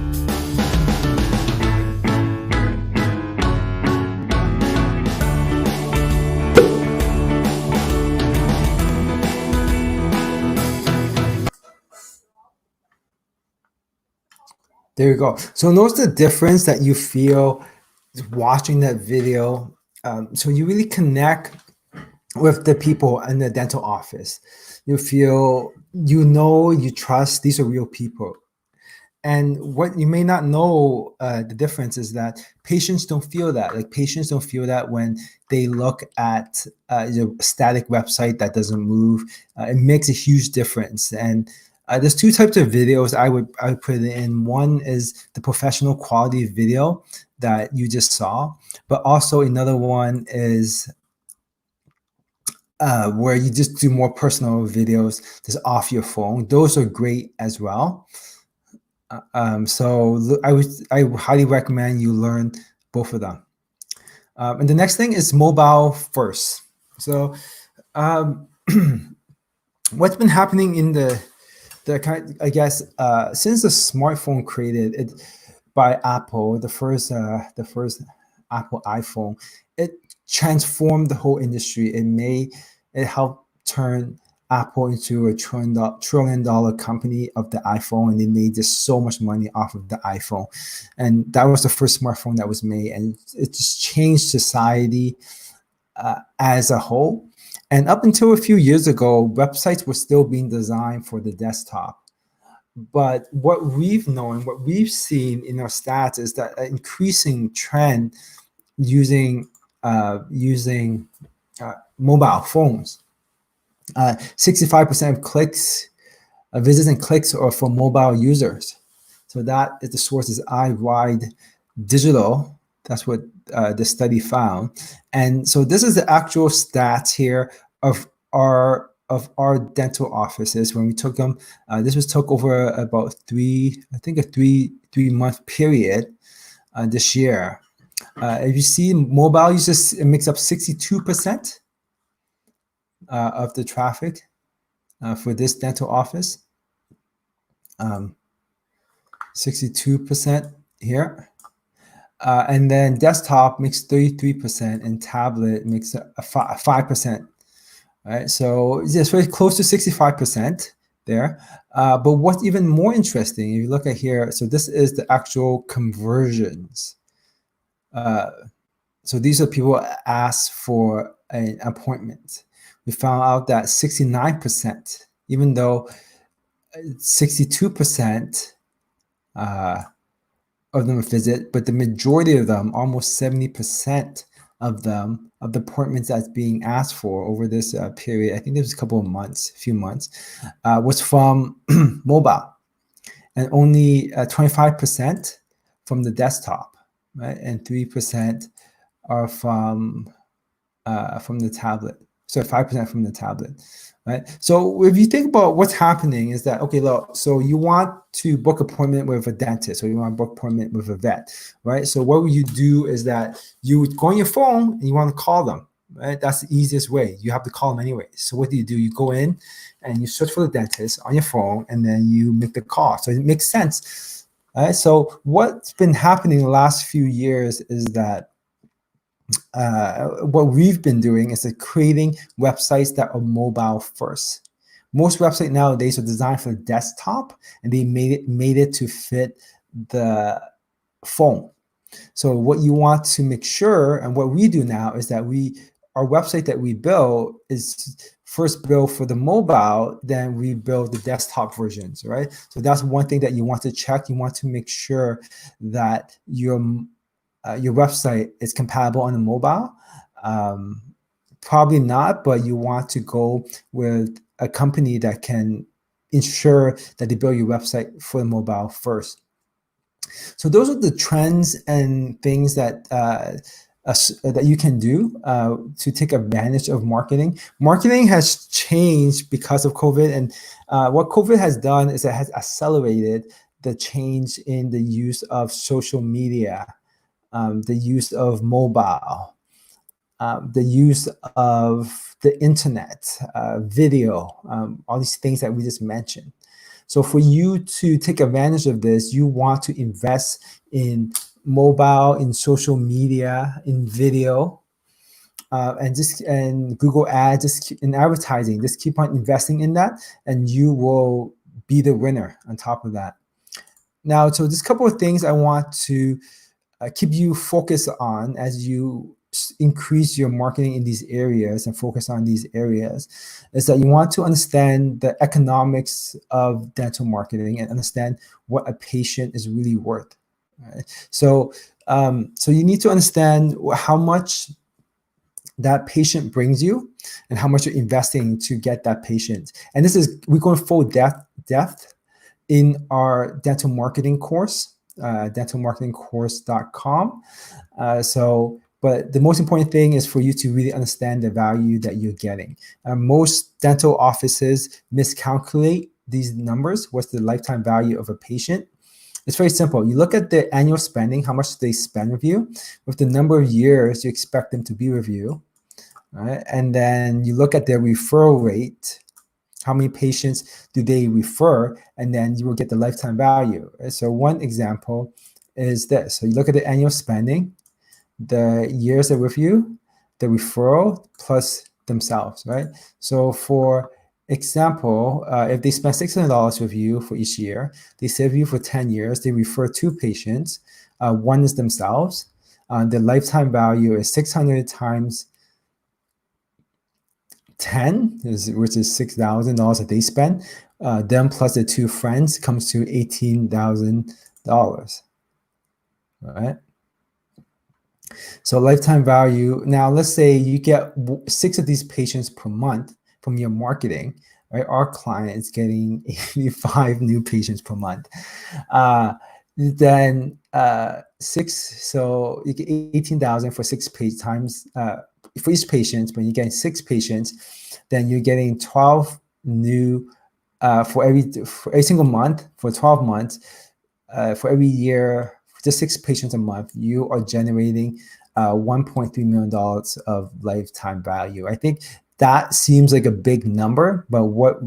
There you go. So notice the difference that you feel watching that video. So you really connect with the people in the dental office. You feel, you trust, these are real people. And what you may not know, the difference is that patients don't feel that. Like patients don't feel that when they look at a static website that doesn't move. It makes a huge difference. And there's two types of videos I would put it in. One is the professional quality video that you just saw, but also another one is where you just do more personal videos just off your phone. Those are great as well. So I highly recommend you learn both of them. And the next thing is mobile first. So what's been happening in the I guess since the smartphone created it by Apple, the first Apple iPhone, it transformed the whole industry. It helped turn Apple into a $1 trillion company of the iPhone, and they made just so much money off of the iPhone. And that was the first smartphone that was made, and it just changed society as a whole. And up until a few years ago, websites were still being designed for the desktop. But what we've known, what we've seen in our stats is that an increasing trend using mobile phones. 65% of clicks, visits and clicks are for mobile users. So that is the source is iWide Digital. That's what the study found. And so this is the actual stats here of our dental offices when we took them. This was took over about a three-month period this year. If you see mobile users, it makes up 62% of the traffic for this dental office. 62% here. And then desktop makes 33% and tablet makes 5%. Right, so it's very close to 65% there. But what's even more interesting, if you look at here, so this is the actual conversions. So these are people ask for an appointment. We found out that 69%, even though 62% of them visit, but the majority of them, almost 70% of them, of the appointments that's being asked for over this period, I think there was a few months, was from mobile, and only 25% from the desktop, right? And 3% are from the tablet. So 5% from the tablet, right? So if you think about what's happening is that, okay, look, so you want to book appointment with a dentist or you want to book appointment with a vet, right? So what would you do is that you would go on your phone and you want to call them, right? That's the easiest way. You have to call them anyway. So what do? You go in and you search for the dentist on your phone and then you make the call. So it makes sense, right? So what's been happening the last few years is that what we've been doing is creating websites that are mobile first. Most websites nowadays are designed for the desktop, and they made it to fit the phone. So what you want to make sure, and what we do now, is that our website that we build is first built for the mobile, then we build the desktop versions, right? So that's one thing that you want to check. You want to make sure that your website is compatible on the mobile. Probably not, but you want to go with a company that can ensure that they build your website for the mobile first. So those are the trends and things that that you can do to take advantage of marketing. Marketing has changed because of COVID, and what COVID has done is it has accelerated the change in the use of social media, the use of mobile, the use of the internet, video, all these things that we just mentioned. So for you to take advantage of this, you want to invest in mobile, in social media, in video, and Google Ads, in advertising. Just keep on investing in that, and you will be the winner on top of that. Now, so just a couple of things I want to keep you focused on as you increase your marketing in these areas and focus on these areas, is that you want to understand the economics of dental marketing and understand what a patient is really worth. Right? So you need to understand how much that patient brings you and how much you're investing to get that patient. And we're going full depth in our dental marketing course, dentalmarketingcourse.com. But the most important thing is for you to really understand the value that you're getting. Most dental offices miscalculate these numbers. What's the lifetime value of a patient? It's very simple. You look at the annual spending, how much they spend with you, with the number of years you expect them to be with you, right? And then you look at their referral rate, how many patients do they refer, and then you will get the lifetime value. So one example is this. So you look at the annual spending, the years they're with you, the referral plus themselves, right? So for example, if they spend $600 with you for each year, they stay with you for 10 years, they refer 2 patients, one is themselves, the lifetime value is 600 times 10, which is $6,000 that they spend. Them plus the 2 friends comes to $18,000, right? So lifetime value. Now, let's say you get 6 of these patients per month from your marketing, right? Our client is getting 85 new patients per month. Then 6, so you get 18,000 for 6 times for each patient. When you're getting 6 patients, then you're getting 12 new for every single month for 12 months. For every year, just 6 patients a month, you are generating $1.3 million of lifetime value. I think that seems like a big number, but what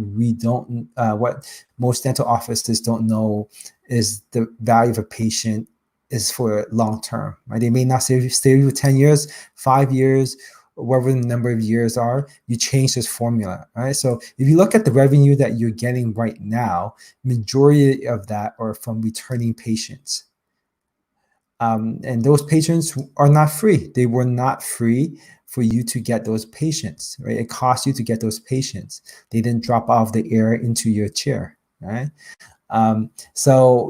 most dental offices don't know is the value of a patient is for long term, right? They may not stay with you for 10 years, 5 years, whatever the number of years are. You change this formula, right? So if you look at the revenue that you're getting right now, majority of that are from returning patients. And those patients are not free. They were not free for you to get those patients, right? It cost you to get those patients. They didn't drop off the air into your chair, right? So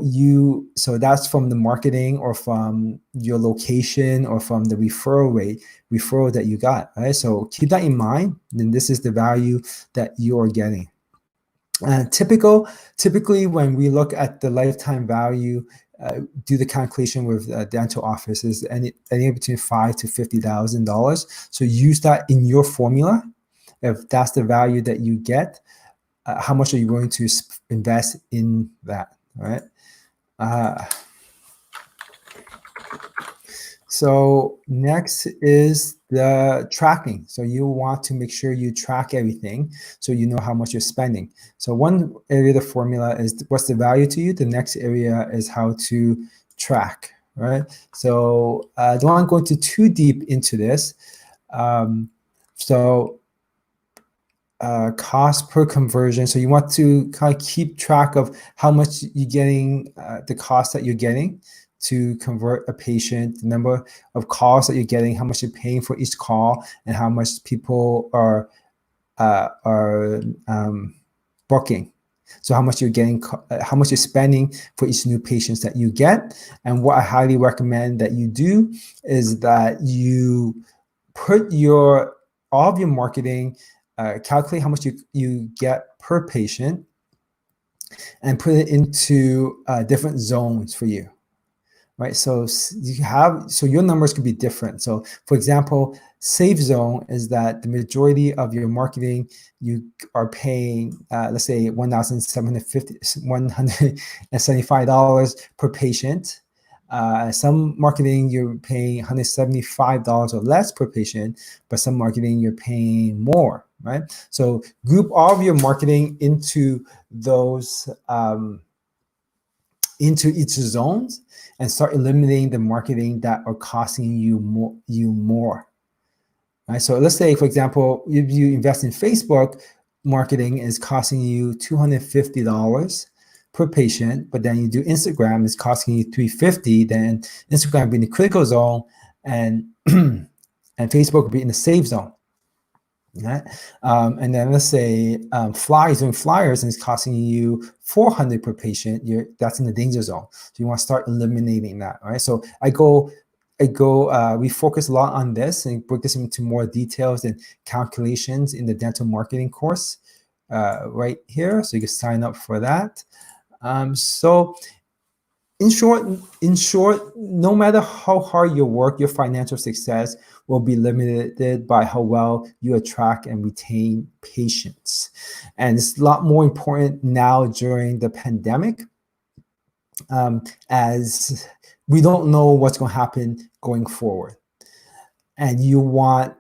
that's from the marketing or from your location or from the referral that you got, right? So keep that in mind. Then this is the value that you are getting. Typically, when we look at the lifetime value, do the calculation with dental offices, anywhere between $5,000 to $50,000. So use that in your formula. If that's the value that you get, how much are you going to invest in that, right? So next is the tracking. So you want to make sure you track everything so you know how much you're spending. So one area of the formula is what's the value to you. The next area is how to track, right? So I don't want to go too deep into this. Cost per conversion. So you want to kind of keep track of how much you're getting, the cost that you're getting to convert a patient, the number of calls that you're getting, how much you're paying for each call, and how much people are booking. So how much you're getting, how much you're spending for each new patients that you get. And what I highly recommend that you do is that you put all of your marketing, calculate how much you get per patient, and put it into different zones for you. Right, so your numbers could be different. So, for example, safe zone is that the majority of your marketing you are paying, let's say $175 per patient. Some marketing you're paying $175 or less per patient, but some marketing you're paying more. Right, so group all of your marketing into those. Into each zones and start eliminating the marketing that are costing you more. Right? So let's say, for example, if you invest in Facebook, marketing is costing you $250 per patient, but then you do Instagram, it's costing you $350. Then Instagram will be in the critical zone, and and Facebook will be in the safe zone. Right? And then let's say flyers and it's costing you $400 per patient. That's in the danger zone. So you want to start eliminating that, right? So we focus a lot on this and break this into more details and calculations in the dental marketing course right here. So you can sign up for that. So in short, no matter how hard you work, your financial success will be limited by how well you attract and retain patients. And it's a lot more important now during the pandemic as we don't know what's going to happen going forward. And you want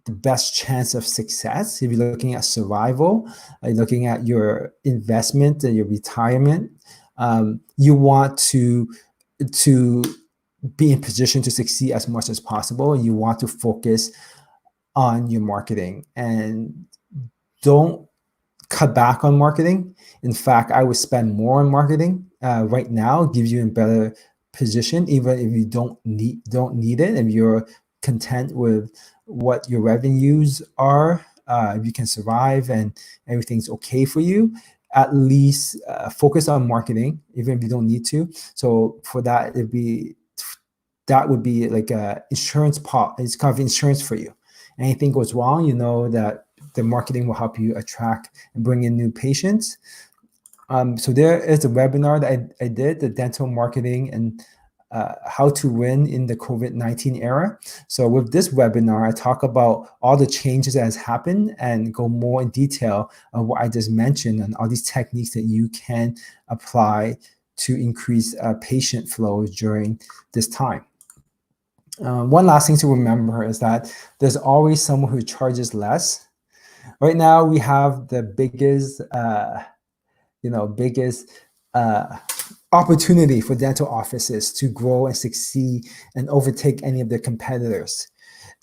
the best chance of success. If you're looking at survival, looking at your investment and your retirement, you want to be in position to succeed as much as possible. And you want to focus on your marketing and don't cut back on marketing. In fact, I would spend more on marketing right now. It gives you in better position, even if you don't need it. If you're content with what your revenues are, if you can survive and everything's okay for you, at least focus on marketing, even if you don't need to. So for that, that would be like a insurance pot. It's kind of insurance for you. Anything goes wrong, you know that the marketing will help you attract and bring in new patients. So there is a webinar that I did, the dental marketing and how to win in the COVID-19 era. So with this webinar, I talk about all the changes that has happened and go more in detail of what I just mentioned and all these techniques that you can apply to increase patient flow during this time. One last thing to remember is that there's always someone who charges less. Right now, we have the biggest opportunity for dental offices to grow and succeed and overtake any of their competitors.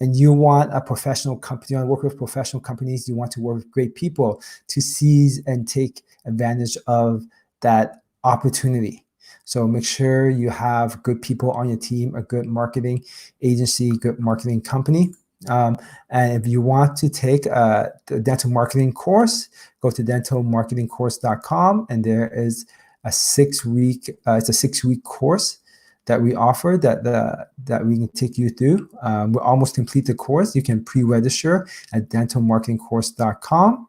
And you want a professional company, you want to work with professional companies, you want to work with great people to seize and take advantage of that opportunity. So make sure you have good people on your team, a good marketing agency, good marketing company. And if you want to take the dental marketing course, go to dentalmarketingcourse.com, and there is a 6-week, it's a 6-week course that we offer that we can take you through. We're almost complete the course. You can pre-register at dentalmarketingcourse.com.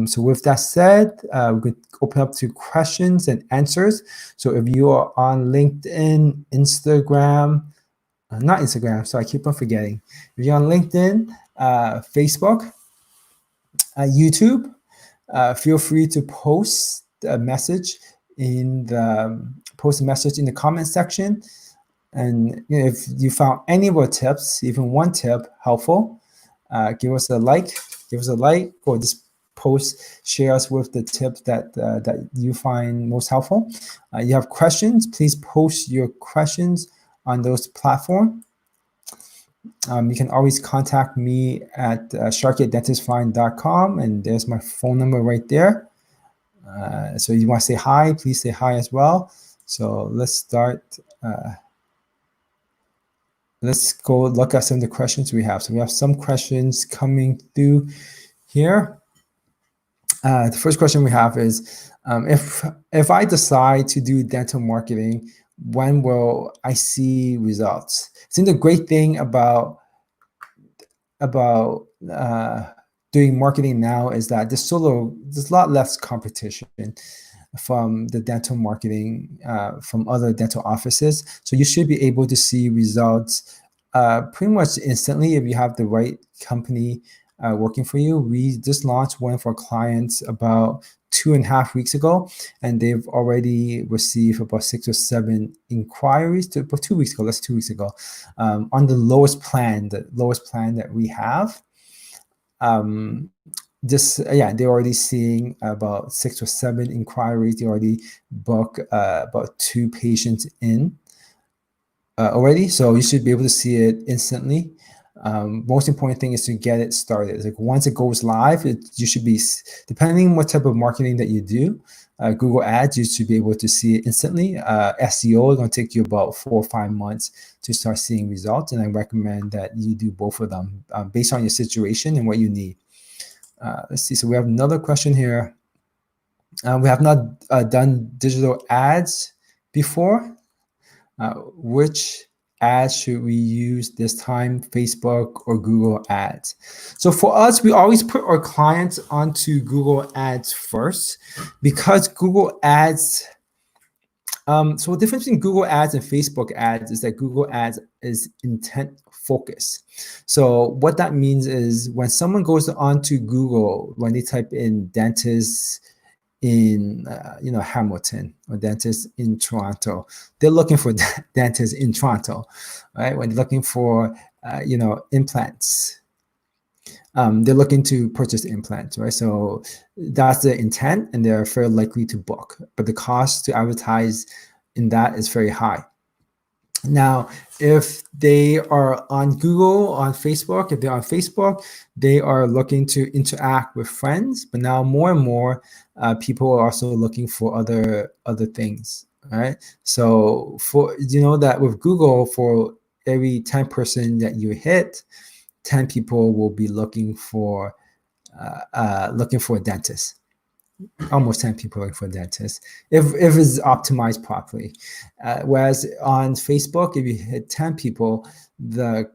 So with that said, we could open up to questions and answers. So if you are on LinkedIn, Instagram, not Instagram, so I keep on forgetting. If you're on LinkedIn, Facebook, YouTube, feel free to post a message in the comment section. And if you found any of our tips, even one tip helpful, give us a like, or just share us with the tips that you find most helpful. You have questions, please post your questions on those platforms. You can always contact me at sharky@dentistfind.com, and there's my phone number right there. So you want to say hi, please say hi as well. So let's start. Let's go look at some of the questions we have. So we have some questions coming through here. The first question we have is, if I decide to do dental marketing, when will I see results? I think the great thing about doing marketing now is that there's a lot less competition from the dental marketing from other dental offices. So you should be able to see results pretty much instantly if you have the right company working for you. We just launched one for clients about 2.5 weeks ago, and they've already received about 6 or 7 inquiries about 2 weeks ago. That's 2 weeks ago, on the lowest plan that we have. They're already seeing about 6 or 7 inquiries. They already booked about 2 patients in already, so you should be able to see it instantly. Most important thing is to get it started. Like once it goes live, you should be, depending on what type of marketing that you do, Google Ads, you should be able to see it instantly. SEO is going to take you about 4 or 5 months to start seeing results, and I recommend that you do both of them based on your situation and what you need. Let's see. So we have another question here. We have not done digital ads before. Which ads should we use this time, Facebook or Google Ads? So for us, we always put our clients onto Google Ads first, because Google Ads, so the difference between Google Ads and Facebook Ads is that Google Ads is intent focused. So what that means is when someone goes onto Google, when they type in dentist in Hamilton, or dentists in Toronto. They're looking for dentists in Toronto, right? When they're looking for implants, they're looking to purchase implants, right? So that's the intent, and they're very likely to book. But the cost to advertise in that is very high. Now, if they are on Google, on Facebook, if they're on Facebook, they are looking to interact with friends. But now more and more people are also looking for other things, right? So that with Google, for every 10 person that you hit, 10 people will be looking for a dentist. Almost 10 people looking for a dentist if it's optimized properly. Whereas on Facebook, if you hit 10 people, the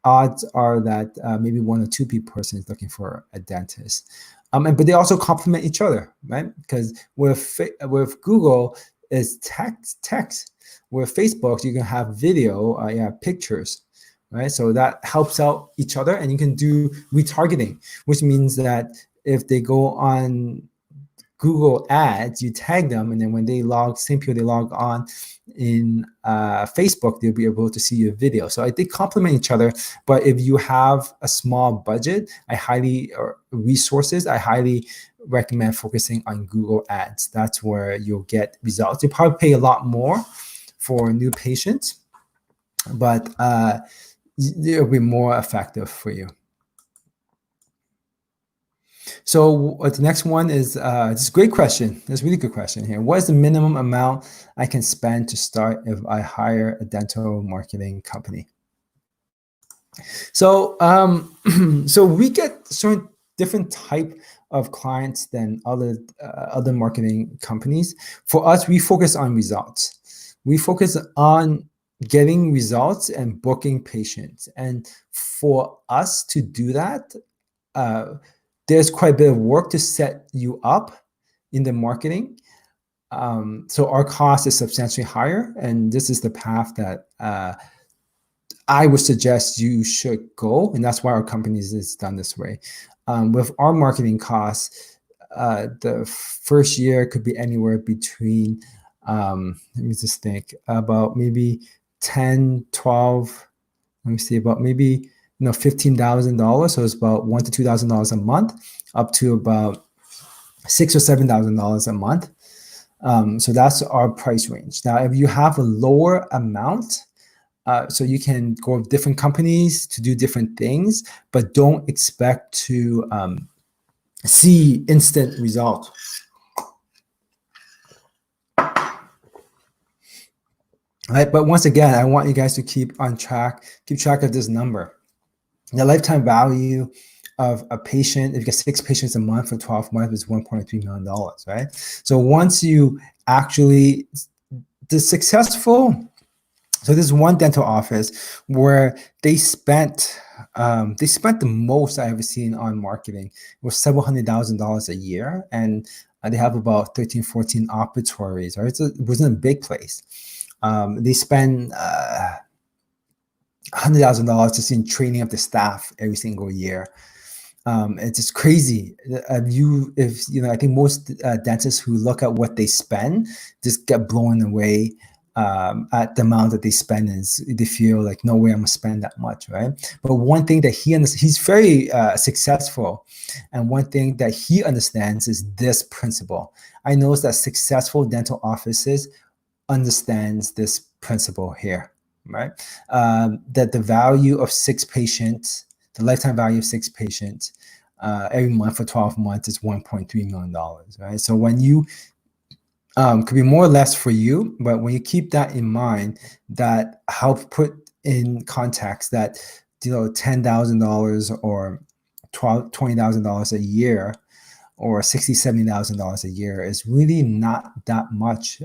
odds are that maybe 1 or 2 person is looking for a dentist. But they also complement each other, right? Because with Google, it's text. With Facebook, you can have video, pictures, right? So that helps out each other, and you can do retargeting, which means that if they go on Google Ads, you tag them, and then when they same people they log on in Facebook, they'll be able to see your video. So they complement each other. But if you have a small budget, or resources, I highly recommend focusing on Google Ads. That's where you'll get results. You probably pay a lot more for new patients, but it'll be more effective for you. So the next one is this great question. This really good question here. What is the minimum amount I can spend to start if I hire a dental marketing company? So so we get certain different type of clients than other marketing companies. For us, we focus on results. We focus on getting results and booking patients. And for us to do that, there's quite a bit of work to set you up in the marketing. So our cost is substantially higher, and this is the path that I would suggest you should go, and that's why our company is done this way. With our marketing costs, the first year could be anywhere between, let me just think, about maybe 10, 12, let me see, about maybe $15,000. So it's about $1,000 to $2,000 a month, up to about $6,000 or $7,000 a month. So that's our price range. Now, if you have a lower amount, so you can go with different companies to do different things, but don't expect to see instant results. Right, but once again, I want you guys to keep track of this number. The lifetime value of a patient, if you get 6 patients a month for 12 months, is $1.3 million, right? So once you actually, so this is one dental office where they spent the most I've ever seen on marketing. It was several $100,000 a year, and they have about 13, 14 operatories, right? It wasn't a big place. They spend $100,000 just in training of the staff every single year. It's just crazy. I think most dentists who look at what they spend just get blown away at the amount that they spend, and they feel like, no way I'm gonna spend that much, right? But one thing that he's very successful, and one thing that he understands is this principle. I noticed that successful dental offices understands this principle here, right? That the value of 6 patients, the lifetime value of 6 patients every month for 12 months is $1.3 million, right? So when you, could be more or less for you, but when you keep that in mind, that help put in context that, $10,000 or $20,000 a year, or $60,000, $70,000 a year is really not that much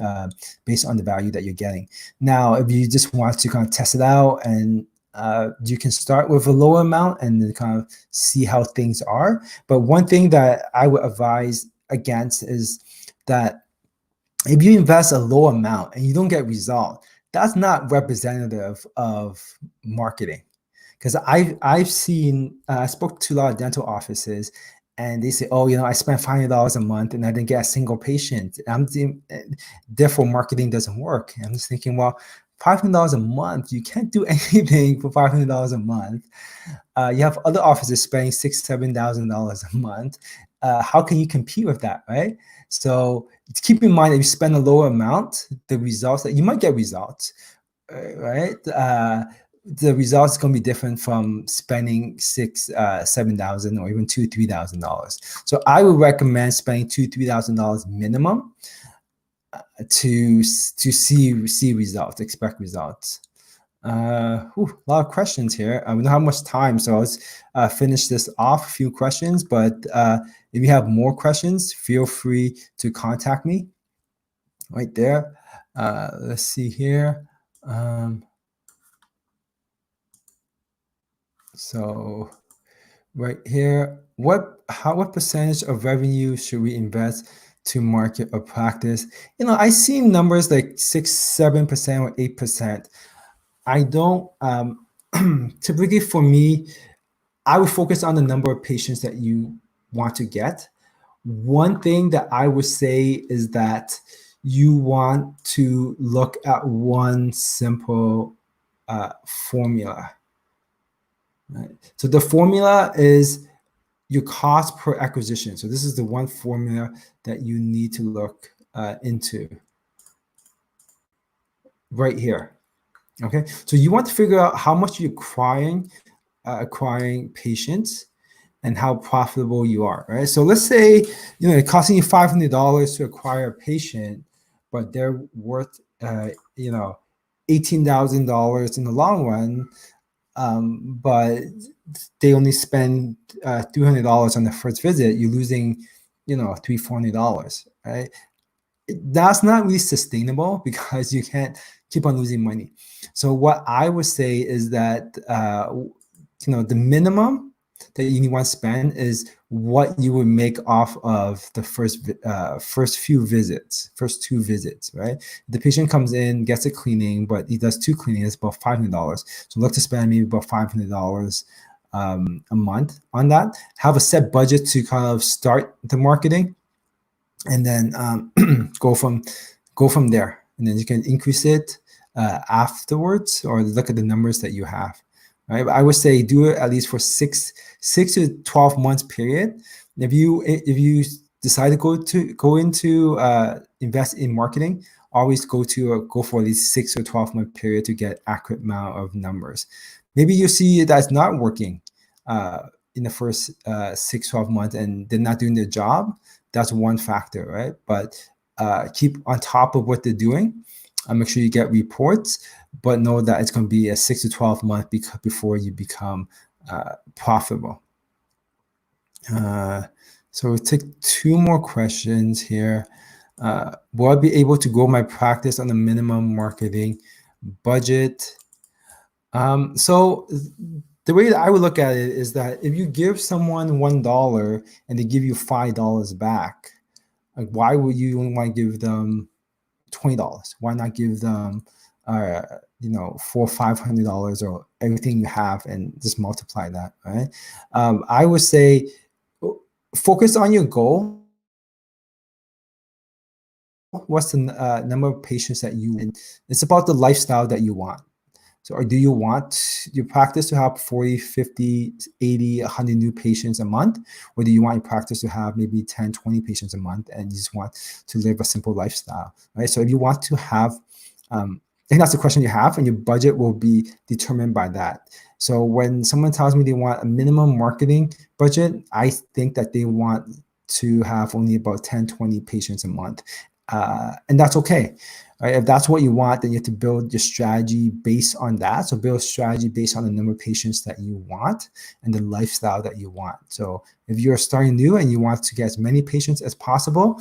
based on the value that you're getting. Now, if you just want to kind of test it out, and you can start with a lower amount and then kind of see how things are. But one thing that I would advise against is that if you invest a low amount and you don't get result, that's not representative of marketing. Because I've seen, I spoke to a lot of dental offices, and they say, oh, I spent $500 a month and I didn't get a single patient. Therefore, marketing doesn't work. And I'm just thinking, well, $500 a month, you can't do anything for $500 a month. You have other offices spending $6,000, $7,000 a month. How can you compete with that, right? So keep in mind, if you spend a lower amount, the results that you might get results, right? The results is going to be different from spending $7,000 or even $2,000, $3,000. So I would recommend spending $2,000, $3,000 minimum to see results, expect results. A lot of questions here. We don't have much time, so let's finish this off. A few questions, but if you have more questions, feel free to contact me right there. Let's see here. So right here, what percentage of revenue should we invest to market a practice? I see numbers like 6, 7% or 8%. I don't typically, for me, I would focus on the number of patients that you want to get. One thing that I would say is that you want to look at one simple formula. Right? So the formula is your cost per acquisition. So this is the one formula that you need to look into right here. Okay, so you want to figure out how much you're acquiring patients and how profitable you are, right? So let's say it's costing you $500 to acquire a patient, but they're worth $18,000 in the long run, but they only spend $300 on the first visit. You're losing $300, $400, right? That's not really sustainable because you can't keep on losing money. So what I would say is that the minimum that you want to spend is what you would make off of the first 2 visits, right? The patient comes in, gets a cleaning, but he does 2 cleanings, about $500. So look to spend maybe about $500 a month on that. Have a set budget to kind of start the marketing, and then go from there. And then you can increase it afterwards, or look at the numbers that you have. Right? I would say do it at least for 6 to 12 months period. If you decide to go into invest in marketing, always go for at least 6 or 12-month period to get accurate amount of numbers. Maybe you see that's not working in the first 6, 12 months and they're not doing their job. That's one factor, right? But keep on top of what they're doing. Make sure you get reports, but know that it's going to be a 6 to 12 month before you become profitable. So we'll take 2 more questions here. Will I be able to grow my practice on a minimum marketing budget? So the way that I would look at it is that if you give someone $1 and they give you $5 back, like why would you want to give them $20? Why not give them $400 or $500 or everything you have and just multiply that, right? I would say focus on your goal. What's the number of patients that you want? It's about the lifestyle that you want. So, or do you want your practice to have 40, 50, 80, 100 new patients a month? Or do you want your practice to have maybe 10, 20 patients a month and you just want to live a simple lifestyle, right? So if you want to have, I think that's the question you have, and your budget will be determined by that. So when someone tells me they want a minimum marketing budget, I think that they want to have only about 10, 20 patients a month. And that's okay. Right? If that's what you want, then you have to build your strategy based on that. So build a strategy based on the number of patients that you want and the lifestyle that you want. So if you're starting new and you want to get as many patients as possible,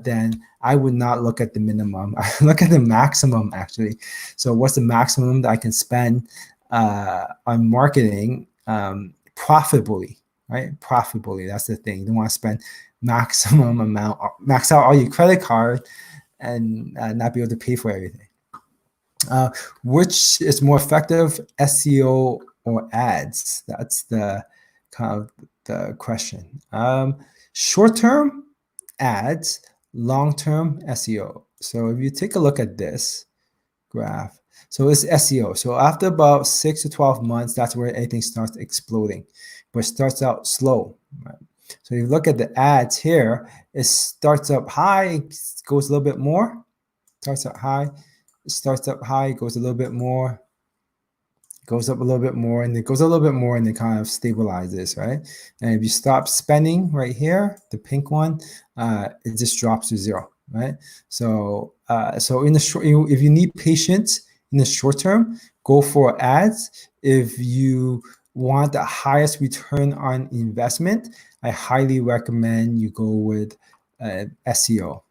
then I would not look at the minimum. I look at the maximum, actually. So what's the maximum that I can spend on marketing profitably, right? Profitably, that's the thing. You don't want to spend maximum amount, max out all your credit card and not be able to pay for everything. Which is more effective, SEO or ads? That's the kind of the question. Short-term ads, long-term SEO. So if you take a look at this graph, so it's SEO. So after about 6 to 12 months, that's where everything starts exploding, but it starts out slow. Right? So you look at the ads here, it starts up high, it goes a little bit more, starts up high, it starts up high, goes a little bit more, goes up a little bit more, and it goes a little bit more, and it kind of stabilizes, right? And if you stop spending right here, the pink one, it just drops to 0, right? So, so in the short, if you need patience in the short term, go for ads. If you want the highest return on investment, I highly recommend you go with SEO.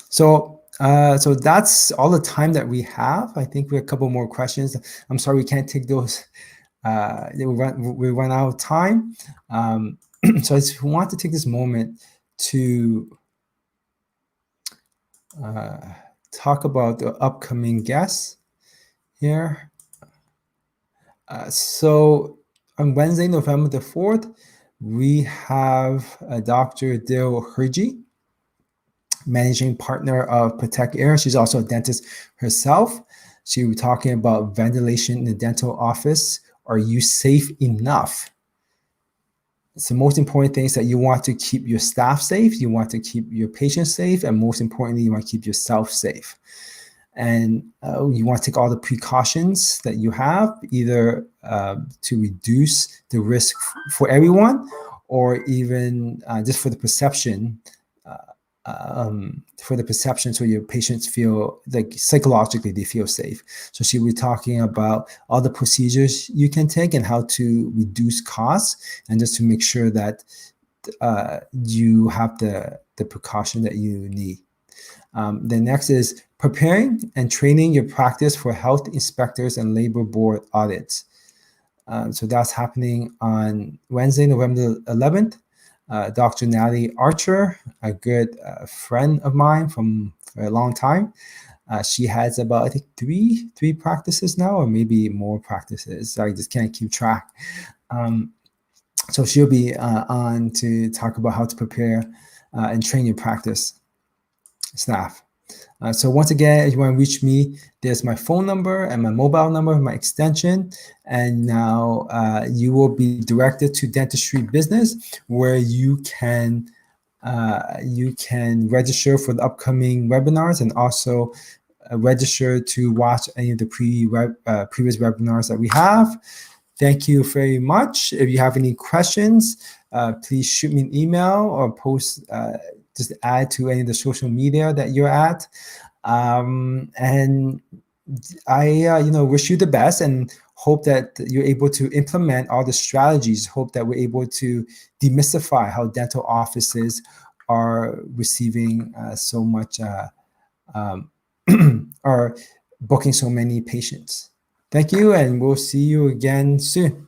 So that's all the time that we have. I think we have a couple more questions. I'm sorry we can't take those. We run out of time. So I just want to take this moment to talk about the upcoming guests here. So on Wednesday, November the 4th, we have Dr. Dil Herji, managing partner of Protect Air. She's also a dentist herself. She was talking about ventilation in the dental office. Are you safe enough? It's the most important thing is that you want to keep your staff safe, you want to keep your patients safe, and most importantly, you want to keep yourself safe. And you want to take all the precautions that you have, either to reduce the risk for everyone, or even just for the perception, so your patients feel like psychologically they feel safe. So she was talking about all the procedures you can take and how to reduce costs, and just to make sure that you have the precaution that you need. The next is preparing and training your practice for health inspectors and labor board audits. So that's happening on Wednesday, November 11th. Dr. Natalie Archer, a good friend of mine from for a long time. She has about, I think, three practices now, or maybe more practices. I just can't keep track. So she'll be on to talk about how to prepare and train your practice staff. So once again, if you want to reach me, there's my phone number and my mobile number, my extension. And now you will be directed to Dentistry Business, where you can register for the upcoming webinars, and also register to watch any of the previous webinars that we have. Thank you very much. If you have any questions, please shoot me an email or post, just add to any of the social media that you're at. And I wish you the best, and hope that you're able to implement all the strategies. Hope that we're able to demystify how dental offices are receiving so much, or booking so many patients. Thank you, and we'll see you again soon.